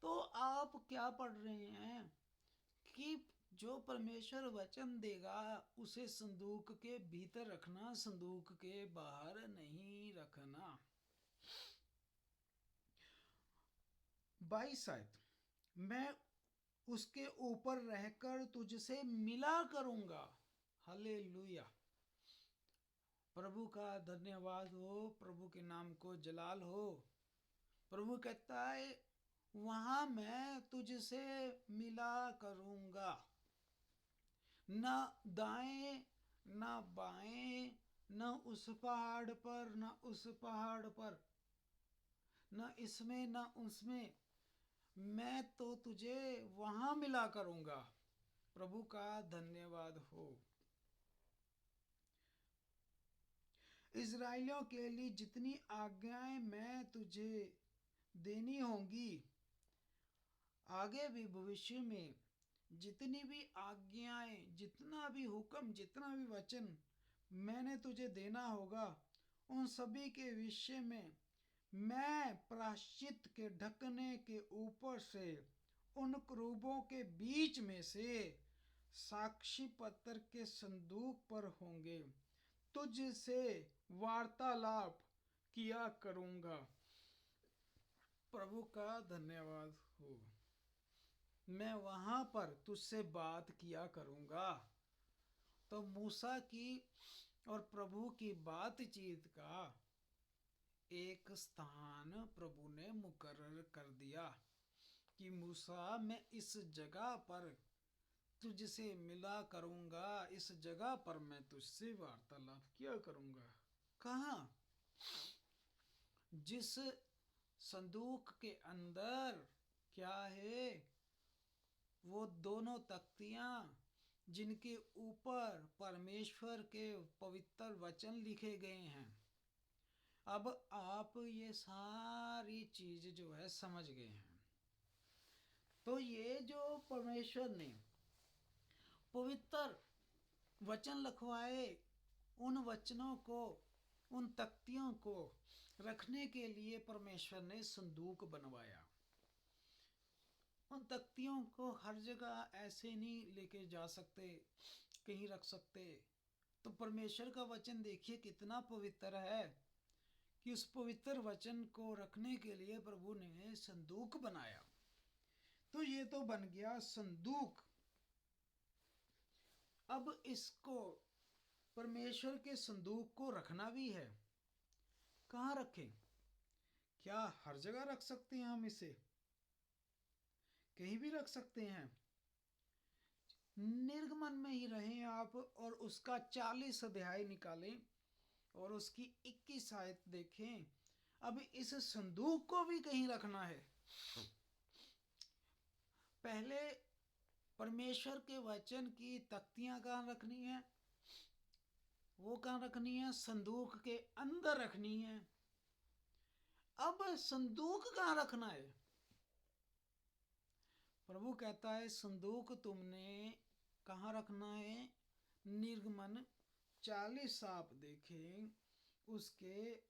तो आप क्या पढ़ रहे हैं कि जो परमेश्वर वचन देगा उसे संदूक के भीतर रखना, संदूक के बाहर नहीं रखना। 22 आयत, मैं उसके ऊपर रहकर तुझसे मिला करूंगा। हालेलुया, प्रभु का धन्यवाद हो, प्रभु के नाम को जलाल हो। प्रभु कहता है वहां मैं तुझसे मिला करूंगा, न दाएं न बाएं, न उस पहाड़ पर न उस पहाड़ पर, न इसमें न उसमें, मैं तो तुझे वहां मिला करूंगा। प्रभु का धन्यवाद हो। इजराइलियों के लिए जितनी आज्ञाएं मैं तुझे देनी होंगी, आगे भी भविष्य में जितनी भी आज्ञाएं, जितना भी हुक्म, जितना भी वचन मैंने तुझे देना होगा, उन सभी के विषय में मैं प्रायश्चित के ढकने के ऊपर से उन करूबों के बीच में से साक्षी पत्र के संदूक पर होंगे तुझसे वार्तालाप किया करूंगा। प्रभु का धन्यवाद हो। मैं वहां पर तुझसे बात किया करूंगा। तो मूसा की और प्रभु की बातचीत का एक स्थान प्रभु ने मुकर्रर कर दिया कि मूसा मैं इस जगह पर तुझसे मिला करूंगा, इस जगह पर मैं तुझसे वार्तालाप किया करूंगा। कहाँ? जिस संदूक के अंदर क्या है? वो दोनों तख्तियां जिनके ऊपर परमेश्वर के पवित्र वचन लिखे गए हैं। अब आप ये सारी चीज जो है समझ गए हैं। तो ये जो परमेश्वर ने पवित्र वचन लिखवाए, उन वचनों को, उन तख्तियों को रखने के लिए परमेश्वर ने संदूक बनवाया। उन तख्तियों को हर जगह ऐसे नहीं लेके जा सकते, कहीं रख सकते। तो परमेश्वर का वचन देखिए कितना पवित्र है कि उस पवित्र वचन को रखने के लिए प्रभु ने संदूक बनाया। तो ये तो बन गया संदूक। अब इसको, परमेश्वर के संदूक को रखना भी है। कहाँ रखें? क्या हर जगह रख सकते हैं हम इसे? कहीं भी रख सकते हैं? निर्गमन में ही रहें आप और उसका 40 अध्याय निकालें और उसकी 21 आयत देखें। अब इस संदूक को भी कहीं रखना है। पहले परमेश्वर के वचन की तख्तियां कहाँ रखनी है? वो कहाँ रखनी है? संदूक के अंदर रखनी है। अब संदूक कहाँ रखना है? प्रभु कहता है संदूक तुमने कहाँ रखना है? निर्गमन 40 आप देखें, उसके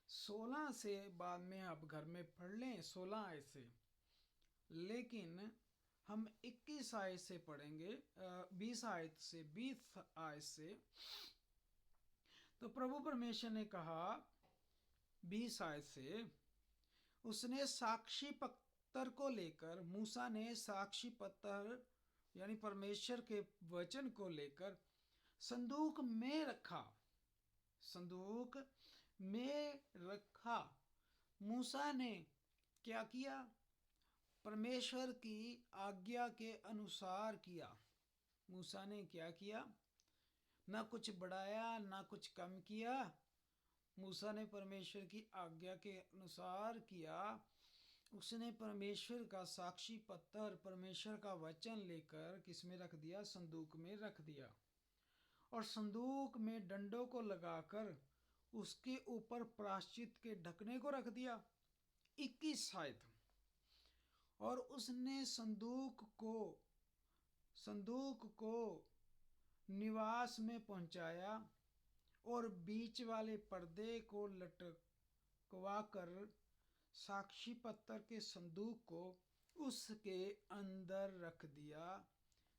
16 से बाद में आप घर में पढ़ लें, 16 आयत से। लेकिन हम 21 आयत से पढ़ेंगे, 20 आयत से, 20 आयत से। तो प्रभु परमेश्वर ने कहा 20 आयत से, उसने साक्षी पत्र को लेकर, मूसा ने साक्षी पत्र यानी परमेश्वर के वचन को लेकर संदूक में रखा। संदूक में रखा। मूसा ने क्या किया? परमेश्वर की आज्ञा के अनुसार किया। मूसा ने क्या किया? ना कुछ बढ़ाया ना कुछ कम किया। मूसा ने परमेश्वर की आज्ञा के अनुसार किया। उसने परमेश्वर का साक्षी पत्र, परमेश्वर का वचन लेकर किस में रख दिया? संदूक में रख दिया। और संदूक में डंडों को लगाकर उसके ऊपर प्रायश्चित के ढकने को रख दिया। 21 आयत। और उसने संदूक को निवास में पहुंचाया और बीच वाले पर्दे को लटकवा कर साक्षी पत्र के संदूक को उसके अंदर रख दिया,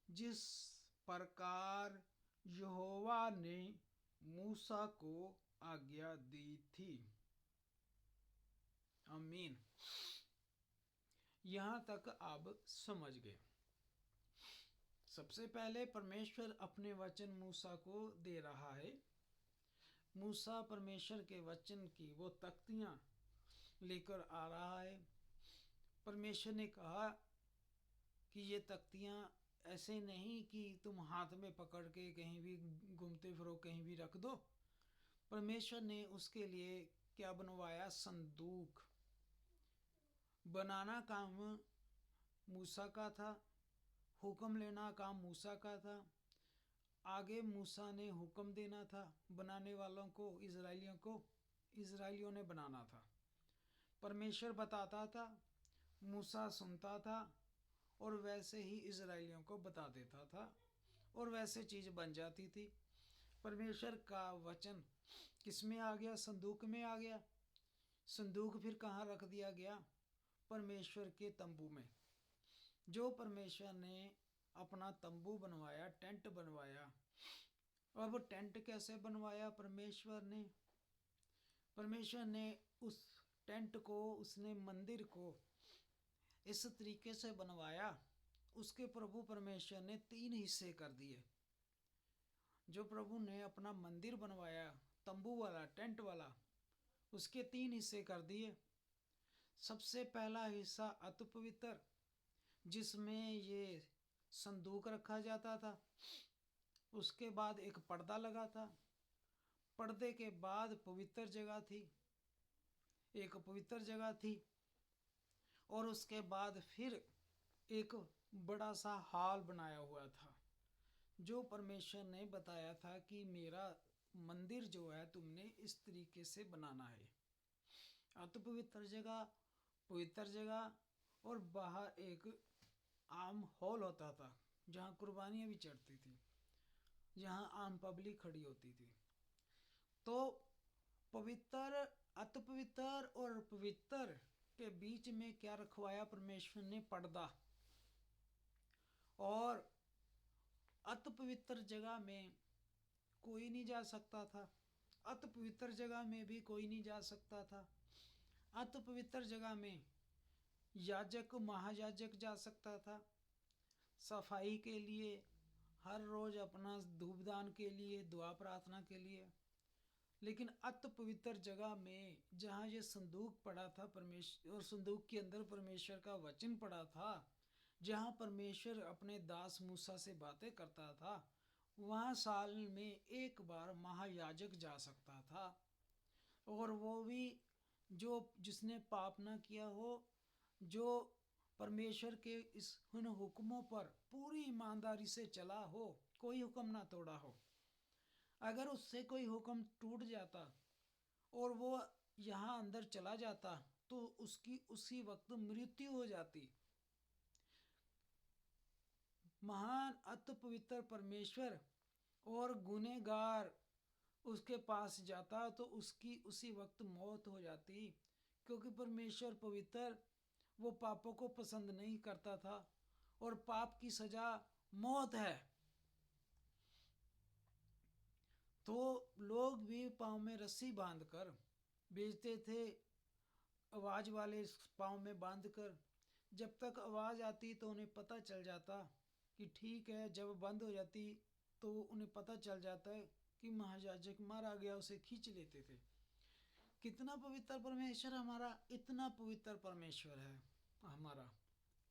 जिस प्रकार यहोवा ने मूसा को आज्ञा दी थी। आमीन। यहाँ तक आप समझ गए। सबसे पहले परमेश्वर अपने वचन मूसा को दे रहा है। मूसा परमेश्वर के वचन की वो तख्तियां लेकर आ रहा है। परमेश्वर ने कहा कि ये तख्तियां ऐसे नहीं कि तुम हाथ में पकड़ के कहीं भी घूमते फिरो, कहीं भी रख दो। परमेश्वर ने उसके लिए क्या बनवाया? संदूक। बनाना काम मूसा का था, हुक्म लेना काम मूसा का था। आगे मूसा ने हुक्म देना था बनाने वालों को, इजराइलियों ने बनाना था। परमेश्वर बताता था, मूसा सुनता था और वैसे ही इजराइलियों को बता देता था और वैसे चीज़ बन जाती थी। परमेश्वर का वचन किस में आ गया? संदूक में आ गया। संदूक फिर कहाँ रख दिया गया? परमेश्वर के तंबू में। जो परमेश्वर ने अपना तंबू बनवाया, टेंट बनवाया। अब टेंट कैसे बनवाया? परमेश्वर ने उस टेंट को, उसने मंदिर को इस तरीके से बनवाया। उसके प्रभु परमेश्वर ने 3 हिस्से कर दिए। जो प्रभु ने अपना मंदिर बनवाया, तंबू वाला, टेंट वाला, उसके 3 हिस्से कर दिए। सबसे पहला हिस्सा अति पवित्र, जिसमें ये संदूक रखा जाता था, उसके बाद एक पर्दा लगा था, पर्दे के बाद पवित्र जगह थी, एक पवित्र जगह थी, और उसके बाद फिर एक बड़ा सा हॉल बनाया हुआ था, जो परमेश्वर ने बताया था कि मेरा मंदिर जो है तुमने इस तरीके से बनाना है। अति पवित्र जगह, पवित्र जगह, और बाहर एक आम हॉल होता था जहाँ कुर्बानियाँ भी चढ़ती थी, जहाँ आम पब्लिक खड़ी होती थी। तो पवित्र, अति पवित्र और पवित्र के बीच में क्या रखवाया परमेश्वर ने? पर्दा। और अति पवित्र जगह में कोई नहीं जा सकता था, अति पवित्र जगह में भी कोई नहीं जा सकता था। अति पवित्र जगह में याजक, महायाजक जा सकता था, सफाई के लिए, हर रोज अपना धूपदान के लिए, दुआ प्रार्थना के लिए। लेकिन अति पवित्र जगह में जहाँ ये संदूक पड़ा था परमेश्वर, और संदूक के अंदर परमेश्वर का वचन पड़ा था, जहाँ परमेश्वर अपने दास मूसा से बातें करता था, वहाँ साल में एक बार महायाजक जा सकता था, और वो भी जिसने पाप ना किया हो, जो परमेश्वर के उन हुक्मों पर पूरी ईमानदारी से चला हो, कोई हुक्म ना तोड़ा हो। अगर उससे कोई हुक्म टूट जाता और वो यहाँ अंदर चला जाता तो उसकी उसी वक्त मृत्यु हो जाती। महान अति पवित्र परमेश्वर और गुनहगार उसके पास जाता तो उसकी उसी वक्त मौत हो जाती, क्योंकि परमेश्वर पवित्र, वो पापों को पसंद नहीं करता था, और पाप की सजा मौत है। तो लोग भी पाँव में रस्सी बांधकर बेचते थे, आवाज़ वाले पाँव में बांधकर। जब तक आवाज़ आती तो उन्हें पता चल जाता कि ठीक है, जब बंद हो जाती तो उन्हें पता चल जाता है कि महायाजक मारा गया, उसे खींच लेते थे। कितना पवित्र परमेश्वर हमारा, इतना पवित्र परमेश्वर है हमारा,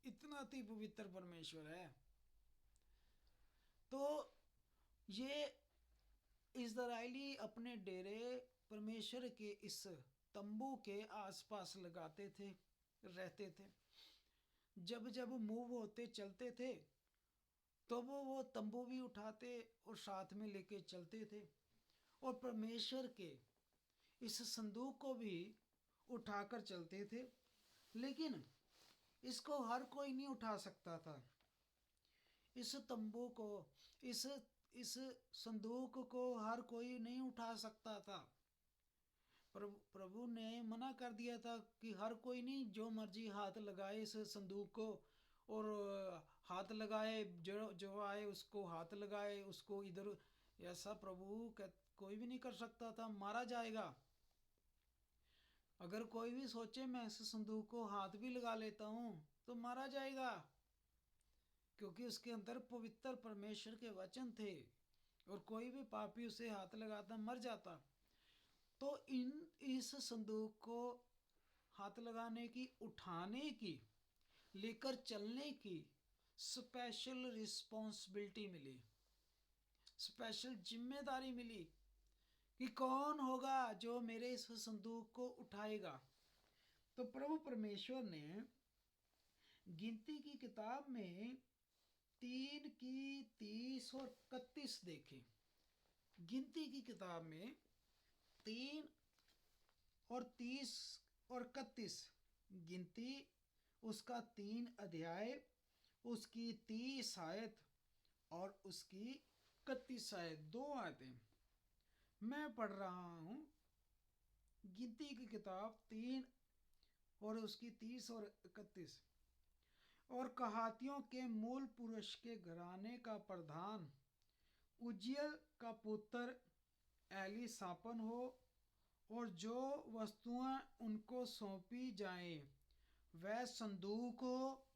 इतना अति पवित्र परमेश्वर है। तो ये इज़राइली अपने डेरे परमेश्वर के इस तंबू के आसपास लगाते थे, रहते थे। जब जब मूव होते चलते थे तो वो तंबू भी उठाते और साथ में लेके चलते थे, और परमेश्वर के इस संदूक को भी उठाकर चलते थे। लेकिन इसको हर कोई नहीं उठा सकता था। इस तंबू को, इस संदूक को हर कोई नहीं उठा सकता था। प्रभु ने मना कर दिया था कि हर कोई नहीं जो मर्जी हाथ लगाए इस संदूक को, और हाथ लगाए, जो आए उसको हाथ लगाए, उसको इधर, ऐसा प्रभु कोई भी नहीं कर सकता था, मारा जाएगा। अगर कोई भी सोचे मैं इस संदूक को हाथ भी लगा लेता हूँ तो मारा जाएगा, क्योंकि उसके अंदर पवित्र परमेश्वर के वचन थे, और कोई भी पापी उसे हाथ लगाता मर जाता। तो इस संदूक को हाथ लगाने की, उठाने की, लेकर चलने की स्पेशल रिस्पॉन्सिबिलिटी मिली, स्पेशल जिम्मेदारी मिली कि कौन होगा जो मेरे इस संदूक को उठाएगा। तो प्रभु परमेश्वर ने गिनती की किताब में 3 की 30 और 31 देखे। गिनती की किताब में 3 और 30 और 31, गिनती उसका 3 अध्याय, उसकी 30 आयत और उसकी 31 आयत, 2 आयतें मैं पढ़ रहा हूँ। गिनती की किताब 3 और उसकी 30 और 31। और कहातियों के मूल पुरुष के घराने का प्रधान उज्जियल का पुत्र एलीसापन हो, और जो वस्तुएं उनको सौंपी जाएं वह संदूक हो,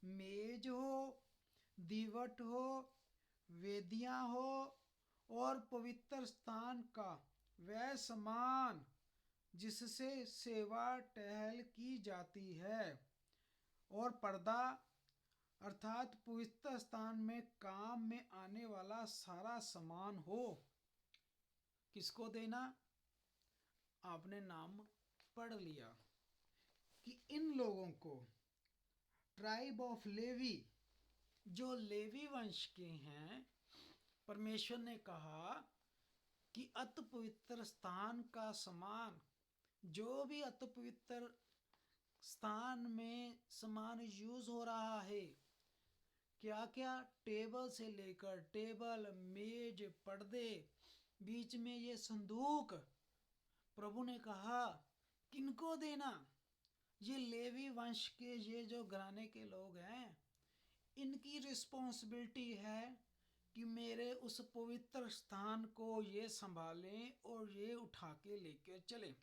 मेज हो, दीवट हो, वेदियां हो, और पवित्र स्थान का वह सामान जिससे सेवा टहल की जाती है, और पर्दा, अर्थात पवित्र स्थान में काम में आने वाला सारा सामान हो। किसको देना? आपने नाम पढ़ लिया कि इन लोगों को, ट्राइब ऑफ लेवी, जो लेवी वंश के हैं, परमेश्वर ने कहा कि अति पवित्र स्थान का सामान, जो भी अति पवित्र स्थान में सामान यूज हो रहा है, क्या क्या, टेबल से लेकर टेबल, मेज, पर्दे, बीच में ये संदूक, प्रभु ने कहा किनको देना? ये लेवी वंश के, ये जो घराने के लोग हैं, इनकी रिस्पॉन्सिबिलिटी है कि मेरे उस पवित्र स्थान को ये संभालें और ये उठा के लेके चलें।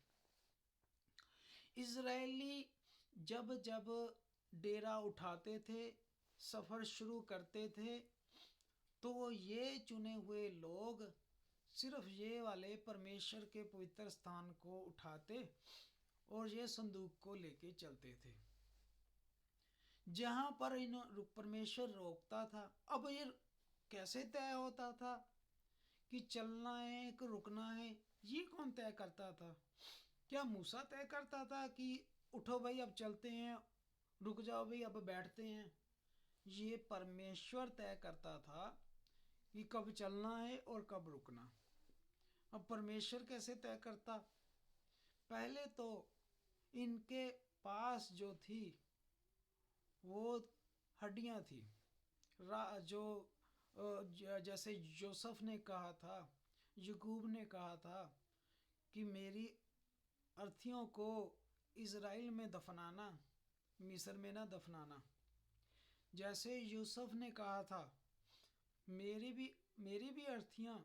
इजरायली जब जब डेरा उठाते थे, सफ़र शुरू करते थे, तो ये चुने हुए लोग सिर्फ ये वाले परमेश्वर के पवित्र स्थान को उठाते और ये संदूक को लेके चलते थे। जहां पर इन परमेश्वर रोकता था, अब ये कैसे तय होता था कि चलना है कि रुकना है? ये कौन तय करता था? क्या मूसा तय करता था कि उठो भाई अब चलते हैं, रुक जाओ भाई अब बैठते हैं? ये परमेश्वर तय करता था कि कब चलना है और कब रुकना। अब परमेश्वर कैसे तय करता? पहले तो इनके पास जो थी वो हड्डियां थी, जो जैसे यूसुफ ने कहा था, याकूब ने कहा था कि मेरी अर्थियों को इज़राइल में दफनाना, मिस्र में ना दफनाना। जैसे यूसुफ ने कहा था मेरी भी अर्थियां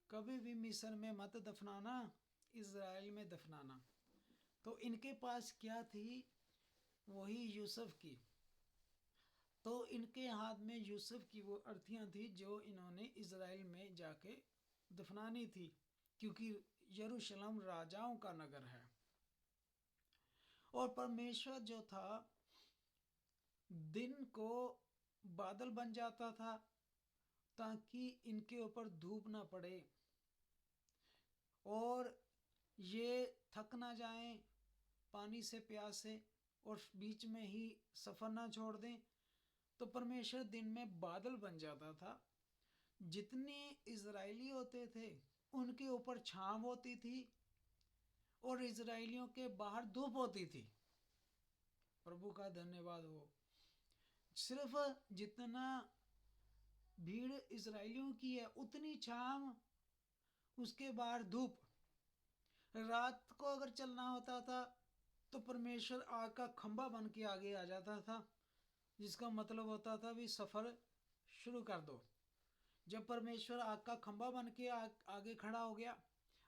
कभी भी मिस्र में मत दफनाना, इज़राइल में दफनाना। तो इनके पास क्या थी? वही यूसुफ की। तो इनके हाथ में यूसुफ की वो अर्थियां थी जो इन्होंने इज़राइल में जाके दफनानी थी, क्योंकि यरूशलेम राजाओं का नगर है। और परमेश्वर जो था, दिन को बादल बन जाता था ताकि इनके ऊपर धूप ना पड़े और ये थक ना जाएं पानी से, प्यास से, और बीच में ही सफ़र ना छोड़ दें। तो परमेश्वर दिन में बादल बन जाता था। जितने इजरायली होते थे उनके ऊपर छांव होती थी और इजरायलियों के बाहर धूप होती थी। प्रभु का धन्यवाद हो। सिर्फ जितना भीड़ इजरायलियों की है उतनी छांव, उसके बाहर धूप। रात को अगर चलना होता था तो परमेश्वर आग का खंभा बन के आगे आ जाता था, जिसका मतलब होता था भी सफ़र शुरू कर दो। जब परमेश्वर आग का खंभा बन के आगे खड़ा हो गया,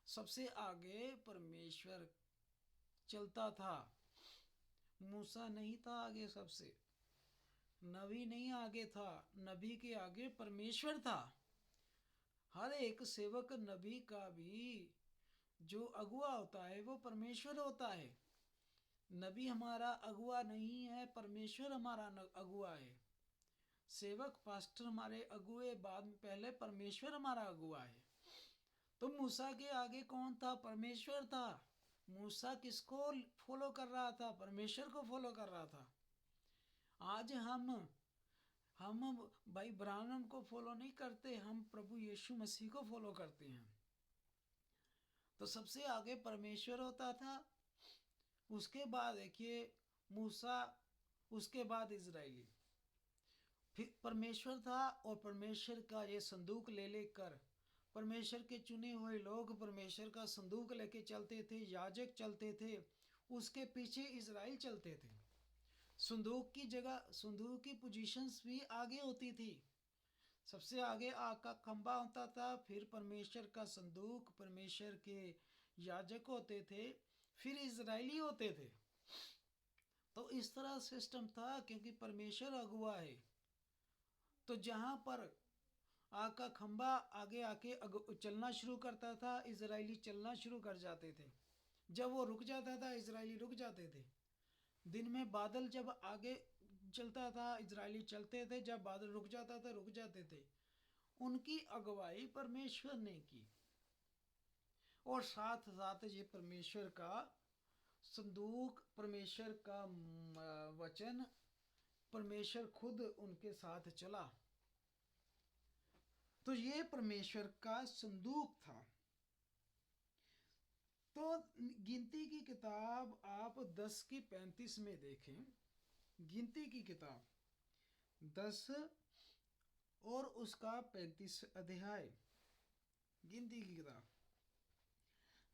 सबसे आगे परमेश्वर चलता था। मूसा नहीं था आगे, सबसे नबी नहीं आगे था, नबी के आगे परमेश्वर था। हर एक सेवक नबी का भी जो अगुआ होता है वो परमेश्वर होता है। नबी हमारा अगुआ नहीं है, परमेश्वर हमारा अगुआ है। सेवक पास्टर हमारे अगुए, बाद में पहले परमेश्वर हमारा अगुआ है। तो मूसा के आगे कौन था? परमेश्वर था। मूसा किसको फॉलो कर रहा था? परमेश्वर को फॉलो कर रहा था। आज हम भाई ब्राह्मण को फॉलो नहीं करते, हम प्रभु यीशु मसीह को फॉलो करते हैं। तो सबसे आगे परमेश्वर होता था, उसके बाद देखिए मूसा, उसके बाद इजराइली, फिर परमेश्वर था। और परमेश्वर का ये संदूक ले लेकर परमेश्वर के चुने हुए लोग परमेश्वर का संदूक लेके चलते थे, याजक चलते थे, उसके पीछे इजराइल चलते थे। संदूक की जगह, संदूक की पोजीशंस भी आगे होती थी। सबसे आगे आग का खंभा होता था, फिर परमेश्वर का संदूक, परमेश्वर के याजक होते थे, फिर इजरायली होते थे। तो इस तरह सिस्टम था, क्योंकि परमेश्वर अगुआ है। तो जहाँ पर आग का खंभा आगे आके चलना शुरू करता था, इजरायली चलना शुरू कर जाते थे। जब वो रुक जाता था, इजरायली रुक जाते थे। दिन में बादल जब आगे चलता था, इजरायली चलते थे, जब बादल रुक जाता था रुक जाते थे। उनकी अगुवाई परमेश्वर ने की, और साथ साथ ये परमेश्वर का संदूक, परमेश्वर का वचन, परमेश्वर खुद उनके साथ चला। तो ये परमेश्वर का संदूक था। तो गिनती की किताब आप 10:35 में देखें, गिनती की किताब 10 और उसका 35 अध्याय, गिनती की किताब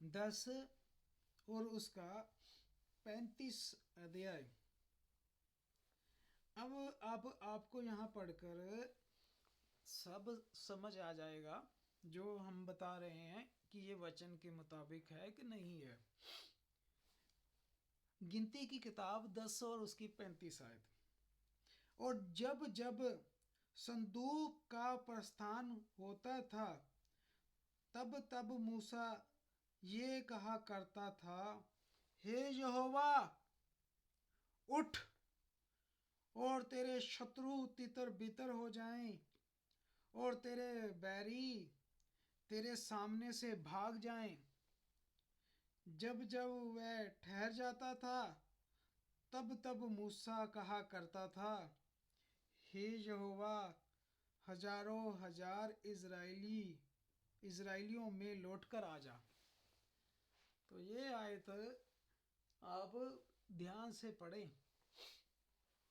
10 और उसका 35 अध्याय। अब आपको यहाँ पढ़कर सब समझ आ जाएगा जो हम बता रहे हैं कि ये वचन के मुताबिक है कि नहीं है। गिनती की किताब 10 और उसकी 35 आयत। और जब जब संदूक का प्रस्थान होता था तब तब मूसा ये कहा करता था, हे यहोवा उठ और तेरे शत्रु तितर बितर हो जाएं और तेरे बैरी तेरे सामने से भाग जाएं। जब जब वह ठहर जाता था तब तब मूसा कहा करता था, हे यहोवा हजारों हजार इजराइलियों में लौटकर आ जा। तो ये आयत आप ध्यान से पढ़ें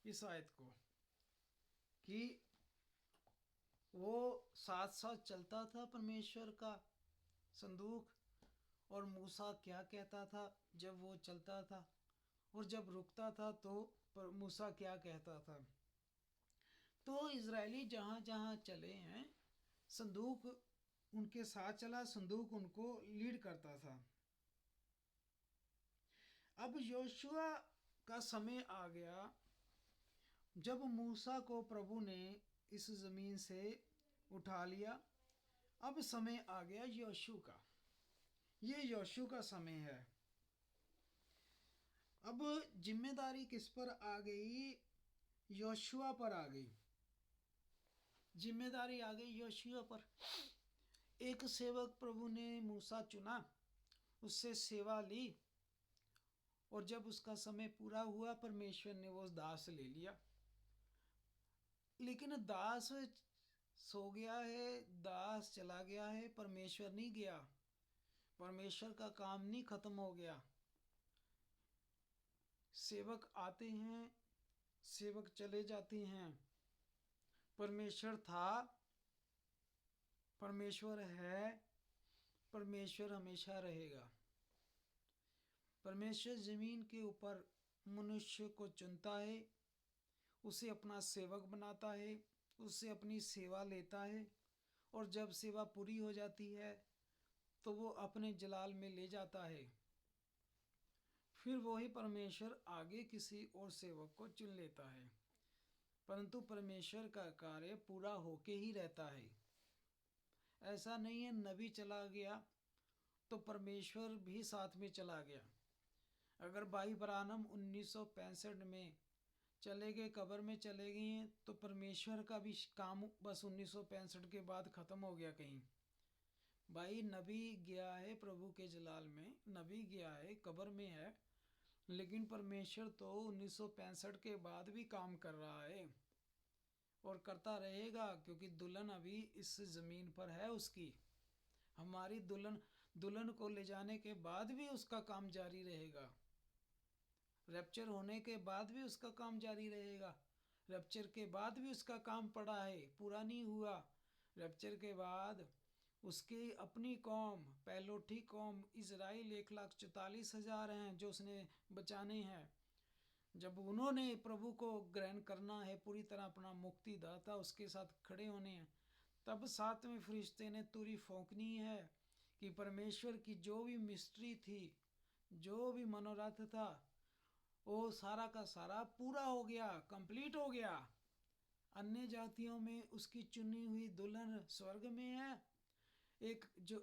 इस आयत को, कि वो साथ साथ चलता था परमेश्वर का संदूक, और मूसा क्या कहता था जब वो चलता था, और जब रुकता था तो मूसा क्या कहता था। तो इजरायली जहाँ जहाँ चले हैं संदूक उनके साथ चला, संदूक उनको लीड करता था। अब योशुआ का समय आ गया जब मूसा को प्रभु ने इस जमीन से उठा लिया। अब समय आ गया योशु का, ये योशु का समय है। अब जिम्मेदारी किस पर आ गई? योशुआ पर आ गई, जिम्मेदारी आ गई योशुआ पर। एक सेवक प्रभु ने मूसा चुना, उससे सेवा ली, और जब उसका समय पूरा हुआ परमेश्वर ने वो दास ले लिया। लेकिन दास सो गया है, दास चला गया है, परमेश्वर नहीं गया, परमेश्वर का काम नहीं खत्म हो गया। सेवक आते हैं, सेवक चले जाते हैं। परमेश्वर था, परमेश्वर है, परमेश्वर हमेशा रहेगा। परमेश्वर जमीन के ऊपर मनुष्य को चुनता है, उसे अपना सेवक बनाता है, उससे अपनी सेवा लेता है, और जब सेवा पूरी हो जाती है तो वो अपने जलाल में ले जाता है। फिर वही परमेश्वर आगे किसी और सेवक को चुन लेता है। परंतु परमेश्वर का कार्य पूरा होके ही रहता है। ऐसा नहीं है नबी चला गया तो परमेश्वर भी साथ में चला गया। अगर भाई ब्रानम 1965 में चले गए, कब्र में चले गए हैं, तो परमेश्वर का भी काम बस 1965 के बाद ख़त्म हो गया कहीं। भाई नबी गया है प्रभु के जलाल में, नबी गया है, कब्र में है, लेकिन परमेश्वर तो 1965 के बाद भी काम कर रहा है और करता रहेगा, क्योंकि दुल्हन अभी इस ज़मीन पर है उसकी। हमारी दुल्हन को ले जाने के बाद भी उसका काम जारी रहेगा। रैप्चर होने के बाद भी उसका काम जारी रहेगा। रैप्चर के बाद भी उसका काम पड़ा है, पूरा नहीं हुआ। रैप्चर के बाद उसकी अपनी कौम, पहलोठी कौम इजराइल 1,44,000 हैं जो उसने बचाने हैं। जब उन्होंने प्रभु को ग्रहण करना है, पूरी तरह अपना मुक्तिदाता उसके साथ खड़े होने हैं, तब सातवें फरिश्ते ने तुरी फूंकनी है कि परमेश्वर की जो भी मिस्ट्री थी, जो भी मनोरथ था, वो सारा का सारा पूरा हो गया, कंप्लीट हो गया। अन्य जातियों में उसकी चुनी हुई दुल्हन स्वर्ग में है। एक जो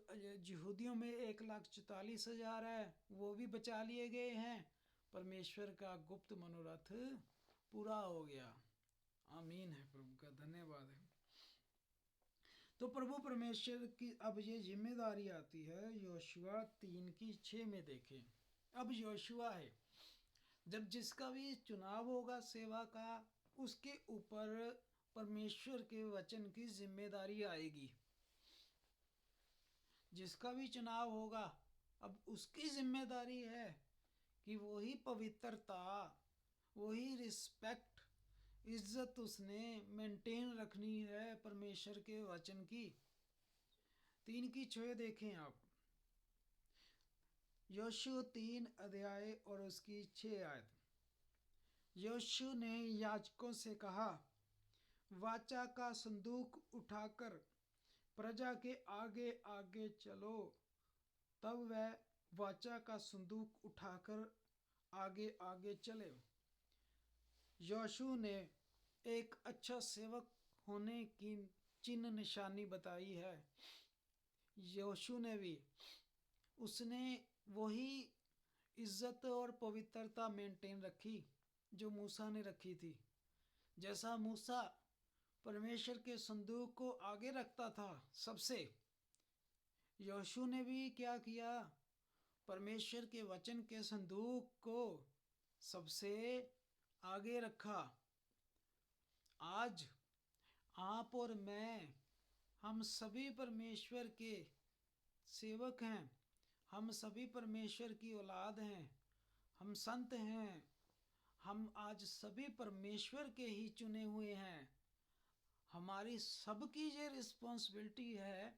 यहूदियों में 1,44,000 है, वो भी बचा लिए गए हैं। परमेश्वर का गुप्त मनोरथ पूरा हो गया। आमीन है, प्रभु का धन्यवाद है। तो प्रभु परमेश्वर की अब ये जिम्मेदारी आती है योशुआ 3:6 में देखें। अब योशुआ है, जब जिसका भी चुनाव होगा सेवा का, उसके ऊपर परमेश्वर के वचन की जिम्मेदारी आएगी। जिसका भी चुनाव होगा, अब उसकी जिम्मेदारी है कि वही पवित्रता, वही रिस्पेक्ट, इज्जत उसने मेंटेन रखनी है परमेश्वर के वचन की। 3:6 देखें आप, योशु 3 अध्याय और उसकी 6 आयत। योशु ने याजकों से कहा, वाचा का संदूक उठाकर प्रजा के आगे आगे चलो। तब वह वाचा का संदूक उठाकर आगे आगे चले। योशु ने एक अच्छा सेवक होने की चिन्ह निशानी बताई है। योशु ने भी, उसने वही इज्जत और पवित्रता मेंटेन रखी जो मूसा ने रखी थी। जैसा मूसा परमेश्वर के संदूक को आगे रखता था सबसे, योशु ने भी क्या किया, परमेश्वर के वचन के संदूक को सबसे आगे रखा। आज आप और मैं, हम सभी परमेश्वर के सेवक हैं, हम सभी परमेश्वर की औलाद हैं, हम संत हैं, हम आज सभी परमेश्वर के ही चुने हुए हैं। हमारी सबकी ये रिस्पॉन्सिबिलिटी है,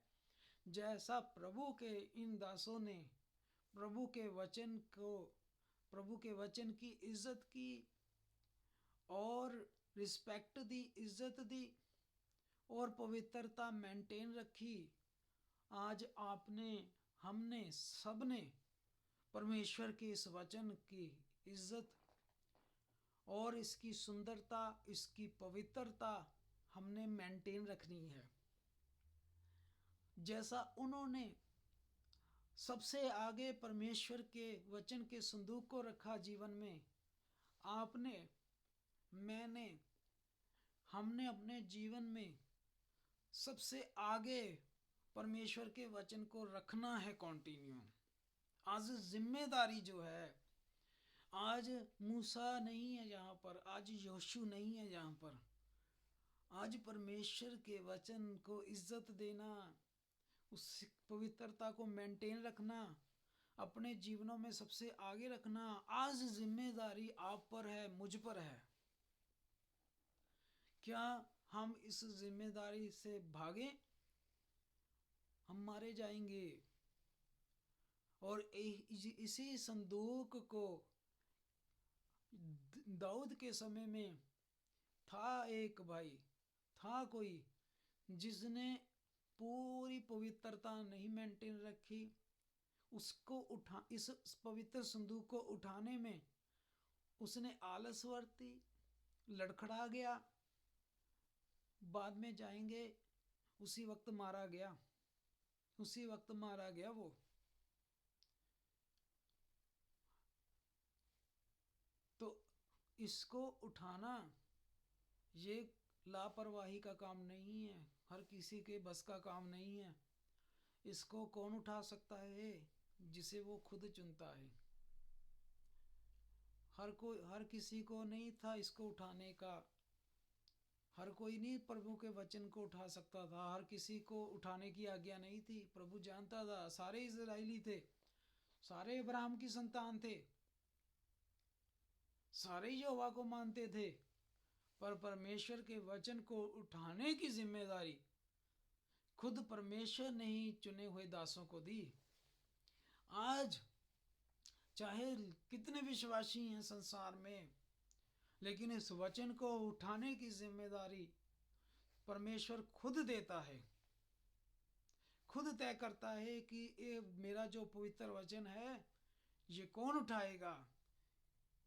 जैसा प्रभु के इन दासों ने प्रभु के वचन की इज्जत की और रिस्पेक्ट दी, इज्जत दी और पवित्रता मेंटेन रखी। आज आपने, हमने, सबने परमेश्वर के इस वचन की इज्जत और इसकी सुंदरता, इसकी पवित्रता हमने मेंटेन रखनी है। जैसा उन्होंने सबसे आगे परमेश्वर के वचन के संदूक को रखा जीवन में, आपने, मैंने, हमने अपने जीवन में सबसे आगे परमेश्वर के वचन को रखना है कंटिन्यू। आज जिम्मेदारी जो है, आज मूसा नहीं है यहाँ पर, आज योशु नहीं है यहाँ पर, आज परमेश्वर के वचन को इज्जत देना, उस पवित्रता को मेंटेन रखना, अपने जीवनों में सबसे आगे रखना, आज जिम्मेदारी आप पर है, मुझ पर है। क्या हम इस जिम्मेदारी से भागें? हम मारे जाएंगे। और इसी संदूक को दाऊद के समय में था, एक भाई था कोई जिसने पूरी पवित्रता नहीं मेंटेन रखी। उसको इस पवित्र संदूक को उठाने में उसने आलस बरती, लड़खड़ा गया, बाद में जाएंगे, उसी वक्त मारा गया, उसी वक्त मारा गया वो। तो इसको उठाना ये लापरवाही का काम नहीं है, हर किसी के बस का काम नहीं है। इसको कौन उठा सकता है? जिसे वो खुद चुनता है। हर किसी को नहीं था इसको उठाने का, हर कोई नहीं प्रभु के वचन को उठा सकता था, हर किसी को उठाने की आज्ञा नहीं थी। प्रभु जानता था, सारे इजराइली थे, सारे अब्राहम की संतान थे, सारे यहोवा को मानते थे, पर परमेश्वर के वचन को उठाने की जिम्मेदारी खुद परमेश्वर ने ही चुने हुए दासों को दी। आज चाहे कितने विश्वासी हैं संसार में, लेकिन इस वचन को उठाने की जिम्मेदारी परमेश्वर खुद देता है, खुद तय करता है कि ये मेरा जो पवित्र वचन है ये कौन उठाएगा,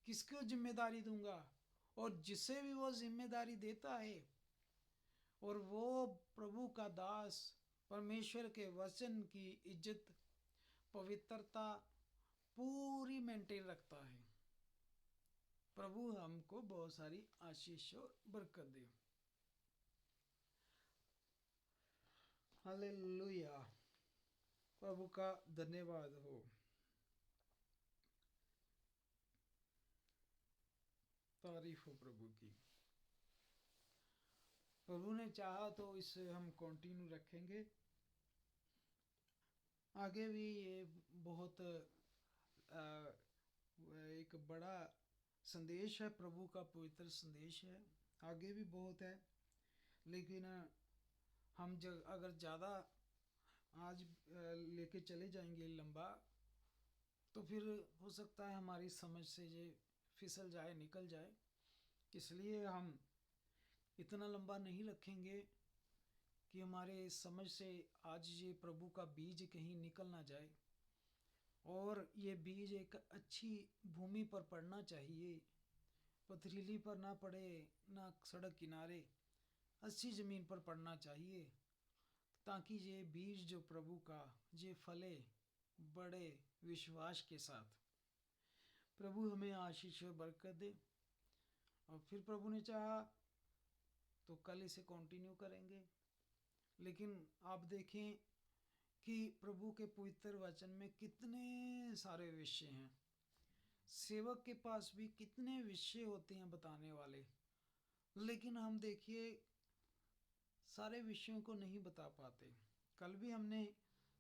किसको जिम्मेदारी दूंगा। और जिसे भी वो जिम्मेदारी देता है और वो प्रभु का दास परमेश्वर के वचन की इज्जत, पवित्रता पूरी मेंटेन रखता है। प्रभु हमको बहुत सारी आशीष और बरकत दे। हालेलुया, प्रभु का धन्यवाद हो। तारीफ हो प्रभु की। प्रभु ने चाहा तो इसे हम कंटिन्यू रखेंगे। आगे भी ये बहुत एक बड़ा संदेश है, प्रभु का पवित्र संदेश है। आगे भी बहुत है, लेकिन हम अगर ज़्यादा आज लेके चले जाएंगे लंबा, तो फिर हो सकता है हमारी समझ से ये फिसल जाए, निकल जाए। इसलिए हम इतना लंबा नहीं रखेंगे कि हमारे समझ से आज ये प्रभु का बीज कहीं निकल ना जाए। और ये बीज एक अच्छी भूमि पर पड़ना चाहिए, पथरीली पर ना पड़े, ना सड़क किनारे, अच्छी ज़मीन पर पड़ना चाहिए, ताकि ये बीज जो प्रभु का ये फले बड़े विश्वास के साथ। प्रभु हमें आशीष और बरकत दे। और फिर प्रभु ने चाहा तो कल इसे कंटिन्यू करेंगे। लेकिन आप देखें कि प्रभु के पवित्र वचन में कितने सारे विषय हैं। सेवक के पास भी कितने विषय होते हैं बताने वाले, लेकिन हम देखिए सारे विषयों को नहीं बता पाते। कल भी हमने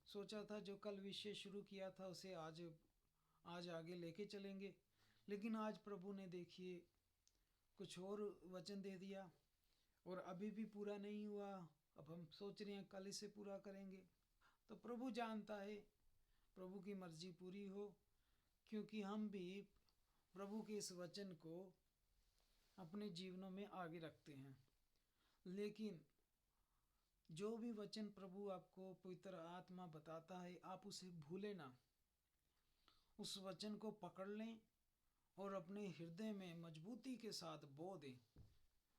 सोचा था जो कल विषय शुरू किया था उसे आज आगे लेके चलेंगे, लेकिन आज प्रभु ने देखिए कुछ और वचन दे दिया और अभी भी पूरा नहीं हुआ। अब हम सोच रहे हैं कल इसे पूरा करेंगे। तो प्रभु जानता है, प्रभु की मर्जी पूरी हो, क्योंकि हम भी प्रभु के इस वचन को अपने जीवनों में आगे रखते हैं। लेकिन जो भी वचन प्रभु आपको पवित्र आत्मा बताता है, आप उसे भूलें ना। उस वचन को पकड़ लें और अपने हृदय में मजबूती के साथ बो दें।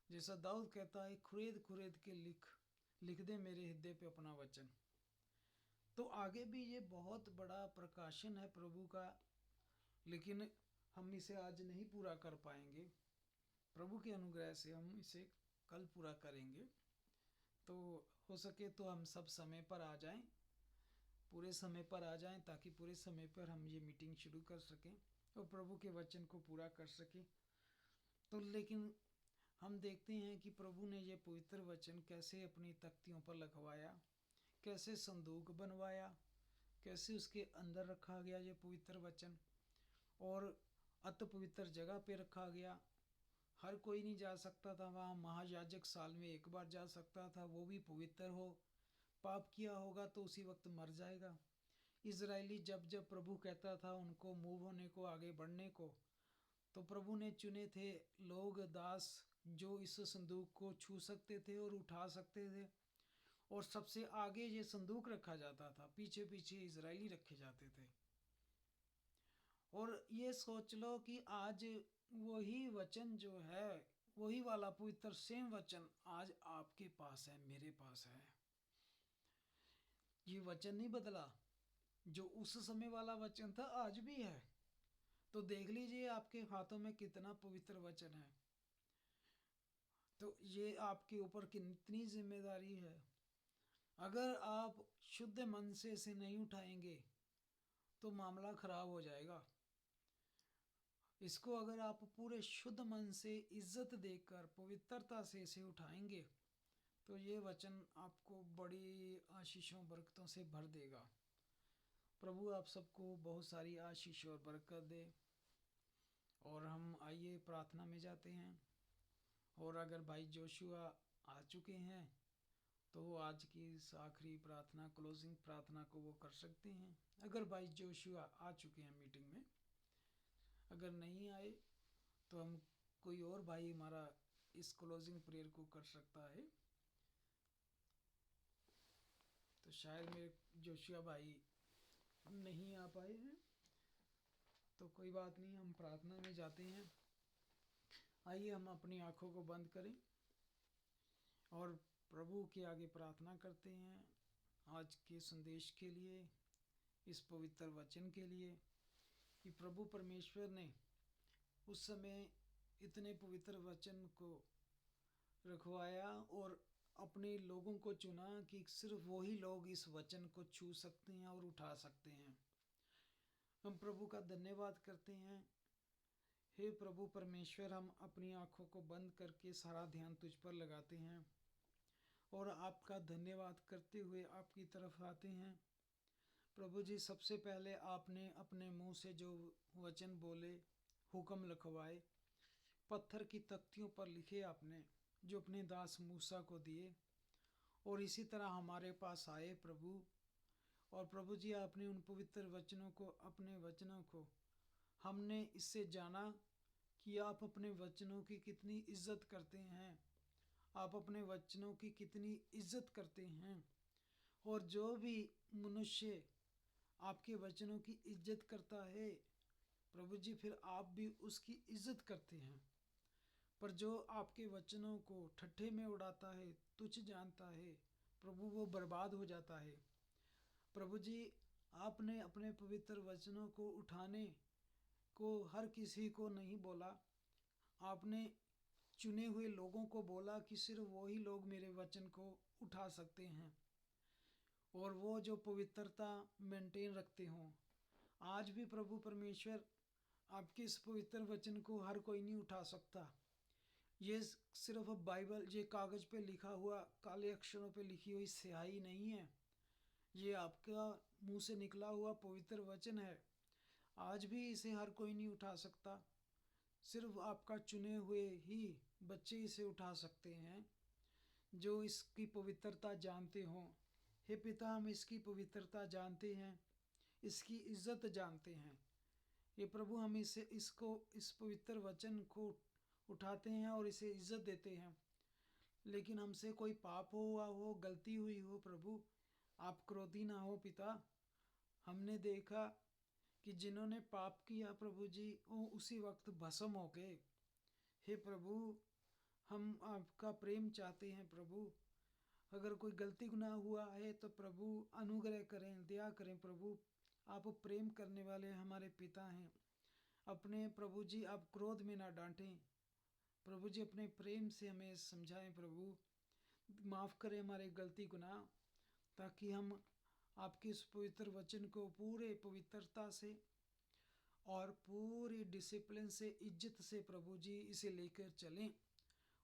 जैसा दाऊद कहता है, खुरेद खुरेद के लिख दे मेरे हृदय पे अपना वचन। तो आगे भी ये बहुत बड़ा प्रकाशन है प्रभु का, लेकिन हम इसे आज नहीं पूरा कर पाएंगे। प्रभु के अनुग्रह से हम इसे कल पूरा करेंगे। तो हो सके तो हम सब समय पर आ जाएं, पूरे समय पर आ जाएं, ताकि पूरे समय पर हम ये मीटिंग शुरू कर सकें और प्रभु के वचन को पूरा कर सकें। तो लेकिन हम देखते हैं कि प्रभु ने ये पवित्र वचन कैसे अपनी तख्तियों पर लिखवाया, कैसे संदूक बनवाया, कैसे उसके अंदर रखा गया ये पवित्र वचन, और अति पवित्र जगह पे रखा गया। हर कोई नहीं जा सकता था वहाँ। महायाजक साल में एक बार जा सकता था, वो भी पवित्र हो। पाप किया होगा तो उसी वक्त मर जाएगा। इजरायली जब जब प्रभु कहता था उनको मूव होने को, आगे बढ़ने को, तो प्रभु ने चुने थे लोग, दास, जो इस संदूक को छू सकते थे और उठा सकते थे। और सबसे आगे ये संदूक रखा जाता था, पीछे पीछे इजरायली रखे जाते थे। और ये सोच लो कि आज वही वचन जो है, वही वाला पवित्र सेम वचन आज आपके पास है, मेरे पास है। ये वचन नहीं बदला। जो उस समय वाला वचन था आज भी है। तो देख लीजिए आपके हाथों में कितना पवित्र वचन है। तो ये आपके ऊपर कितनी जिम्मेदारी है। अगर आप शुद्ध मन से इसे नहीं उठाएंगे तो मामला खराब हो जाएगा। इसको अगर आप पूरे शुद्ध मन से, इज्जत देकर, पवित्रता से इसे उठाएंगे तो ये वचन आपको बड़ी आशीषों बरकतों से भर देगा। प्रभु आप सबको बहुत सारी आशीष और बरकत दे। और हम आइए प्रार्थना में जाते हैं। और अगर भाई जोशुआ आ चुके हैं तो वो आज की इस आखिरी प्रार्थना, क्लोजिंग प्रार्थना को वो कर सकते हैं। अगर भाई जोशुआ आ चुके हैं मीटिंग में, अगर नहीं आए तो हम कोई और भाई हमारा इस क्लोजिंग प्रेयर को कर सकता है। तो शायद मेरे जोशुआ भाई नहीं आ पाए हैं, तो कोई बात नहीं, हम प्रार्थना में जाते हैं। आइए हम अपनी आंखों को बंद करें और प्रभु के आगे प्रार्थना करते हैं आज के संदेश के लिए, इस पवित्र वचन के लिए, कि प्रभु परमेश्वर ने उस समय इतने पवित्र वचन को रखवाया और अपने लोगों को चुना कि सिर्फ वही लोग इस वचन को छू सकते हैं और उठा सकते हैं। हम प्रभु का धन्यवाद करते हैं। हे प्रभु परमेश्वर, हम अपनी आंखों को बंद करके सारा ध्यान तुझ पर लगाते हैं और आपका धन्यवाद करते हुए आपकी तरफ आते हैं। प्रभु जी, सबसे पहले आपने अपने मुंह से जो वचन बोले, हुक्म लिखवाए, पत्थर की तख्तियों पर लिखे आपने, जो अपने दास मूसा को दिए, और इसी तरह हमारे पास आए प्रभु। और प्रभु जी, आपने उन पवित्र वचनों को, अपने वचनों को हमने इससे जाना कि आप अपने वचनों की कितनी इज्जत करते हैं, आप अपने वचनों की कितनी इज्जत करते हैं। और जो भी मनुष्य आपके वचनों की इज्जत करता है प्रभु जी, फिर आप भी उसकी इज्जत करते हैं। पर जो आपके वचनों को ठट्ठे में उड़ाता है, तुच्छ जानता है प्रभु, वो बर्बाद हो जाता है। प्रभु जी, आपने अपने पवित्र वचनों को उठाने को हर किसी को नहीं बोला, आपने चुने हुए लोगों को बोला कि सिर्फ वही लोग मेरे वचन को उठा सकते हैं और वो जो पवित्रता मेंटेन रखते हों। आज भी प्रभु परमेश्वर, आपके इस पवित्र वचन को हर कोई नहीं उठा सकता। ये सिर्फ बाइबल, ये कागज़ पे लिखा हुआ, काले अक्षरों पे लिखी हुई स्याही नहीं है, ये आपका मुंह से निकला हुआ पवित्र वचन है। आज भी इसे हर कोई नहीं उठा सकता, सिर्फ आपका चुने हुए ही बच्चे इसे उठा सकते हैं जो इसकी पवित्रता जानते हों। हे पिता, हम इसकी पवित्रता जानते हैं, इसकी इज्जत जानते हैं। ये प्रभु, हम इस पवित्र वचन को उठाते हैं और इसे इज्जत देते हैं। लेकिन हमसे कोई पाप हुआ हो, गलती हुई हो प्रभु, आप क्रोधी ना हो पिता। हमने देखा कि जिन्होंने पाप किया प्रभु जी, वो उसी वक्त भस्म हो गए। हे प्रभु, हम आपका प्रेम चाहते हैं प्रभु। अगर कोई गलती गुनाह हुआ है तो प्रभु अनुग्रह करें, दया करें प्रभु। आप प्रेम करने वाले हमारे पिता हैं। अपने प्रभु जी, आप क्रोध में ना डांटें प्रभु जी, अपने प्रेम से हमें समझाएं प्रभु। माफ़ करें हमारे गलती गुनाह, ताकि हम आपके इस पवित्र वचन को पूरे पवित्रता से और पूरी डिसिप्लिन से, इज्जत से प्रभु जी इसे लेकर चलें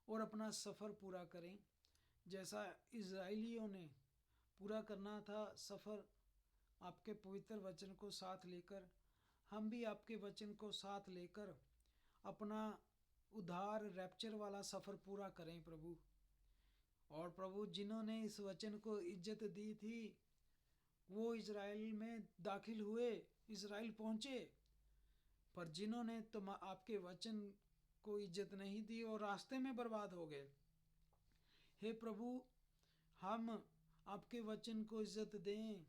और अपना सफ़र पूरा करें। जैसा इज़राइलियों ने पूरा करना था सफ़र आपके पवित्र वचन को साथ लेकर, हम भी आपके वचन को साथ लेकर अपना उद्धार, रैप्चर वाला सफ़र पूरा करें प्रभु। और प्रभु, जिन्होंने इस वचन को इज्जत दी थी वो इज़राइल में दाखिल हुए, इज़राइल पहुँचे, पर जिन्होंने तुम आपके वचन को इज्जत नहीं दी और रास्ते में बर्बाद हो गए। हे प्रभु, हम आपके वचन को इज्जत दें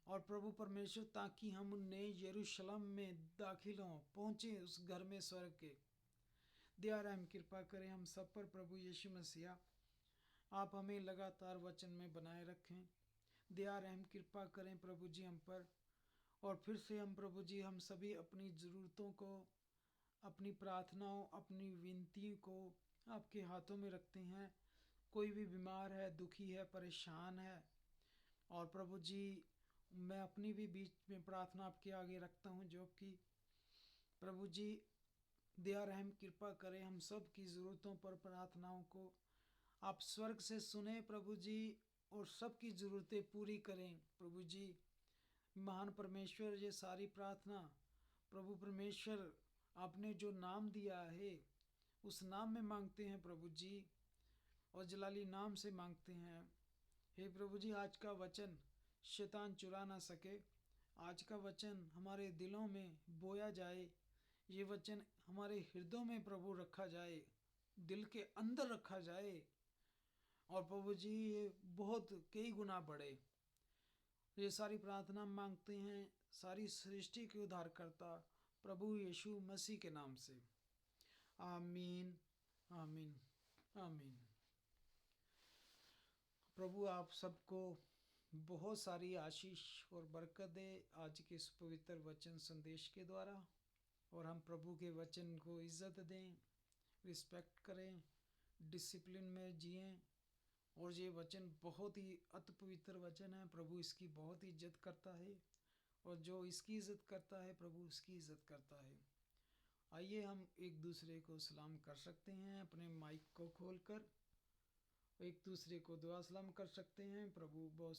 और प्रभु परमेश्वर, ताकि हम नए यरूशलेम में दाखिल हों, पहुँचे उस घर में स्वर्ग के। दया रहम कृपा करें हम सब पर प्रभु यीशु मसीहा। आप हमें लगातार वचन में बनाए रखें। दया रहम कृपा करें प्रभु जी हम पर। और फिर से हम प्रभु जी, हम सभी अपनी ज़रूरतों को, अपनी प्रार्थनाओं, अपनी विनती को आपके हाथों में रखते हैं। कोई भी बीमार है, दुखी है, परेशान है, और प्रभु जी मैं अपनी भी बीच में प्रार्थना आपके आगे रखता हूँ, जो कि प्रभु जी दया रहम कृपा करें हम सब की ज़रूरतों पर, प्रार्थनाओं को आप स्वर्ग से सुने प्रभु जी, और सबकी ज़रूरतें पूरी करें प्रभु जी। महान परमेश्वर, ये सारी प्रार्थना प्रभु परमेश्वर आपने जो नाम दिया है उस नाम में मांगते हैं प्रभु जी, और जलाली नाम से मांगते हैं। हे प्रभु जी, आज का वचन शैतान चुरा ना सके। आज का वचन हमारे दिलों में बोया जाए, ये वचन हमारे हृदयों में प्रभु रखा जाए, दिल के अंदर रखा जाए, और प्रभु जी ये बहुत कई गुना बढ़े। ये सारी प्रार्थना मांगते हैं सारी सृष्टि के उद्धारकर्ता प्रभु यीशु मसीह के नाम से। आमीन, आमीन, आमीन। प्रभु आप सबको बहुत सारी आशीष और बरकत दे आज के इस पवित्र वचन संदेश के द्वारा। और हम प्रभु के वचन को इज्जत दें, रिस्पेक्ट करें, डिसिप्लिन में जिएं। और ये वचन बहुत ही अति पवित्र वचन है, प्रभु इसकी बहुत ही इज्जत करता है, और जो इसकी इज्जत करता है प्रभु उसकी इज्जत करता है। आइए हम एक दूसरे को सलाम कर सकते हैं, अपने माइक को खोलकर एक दूसरे को दुआ सलाम कर सकते हैं। प्रभु बहुत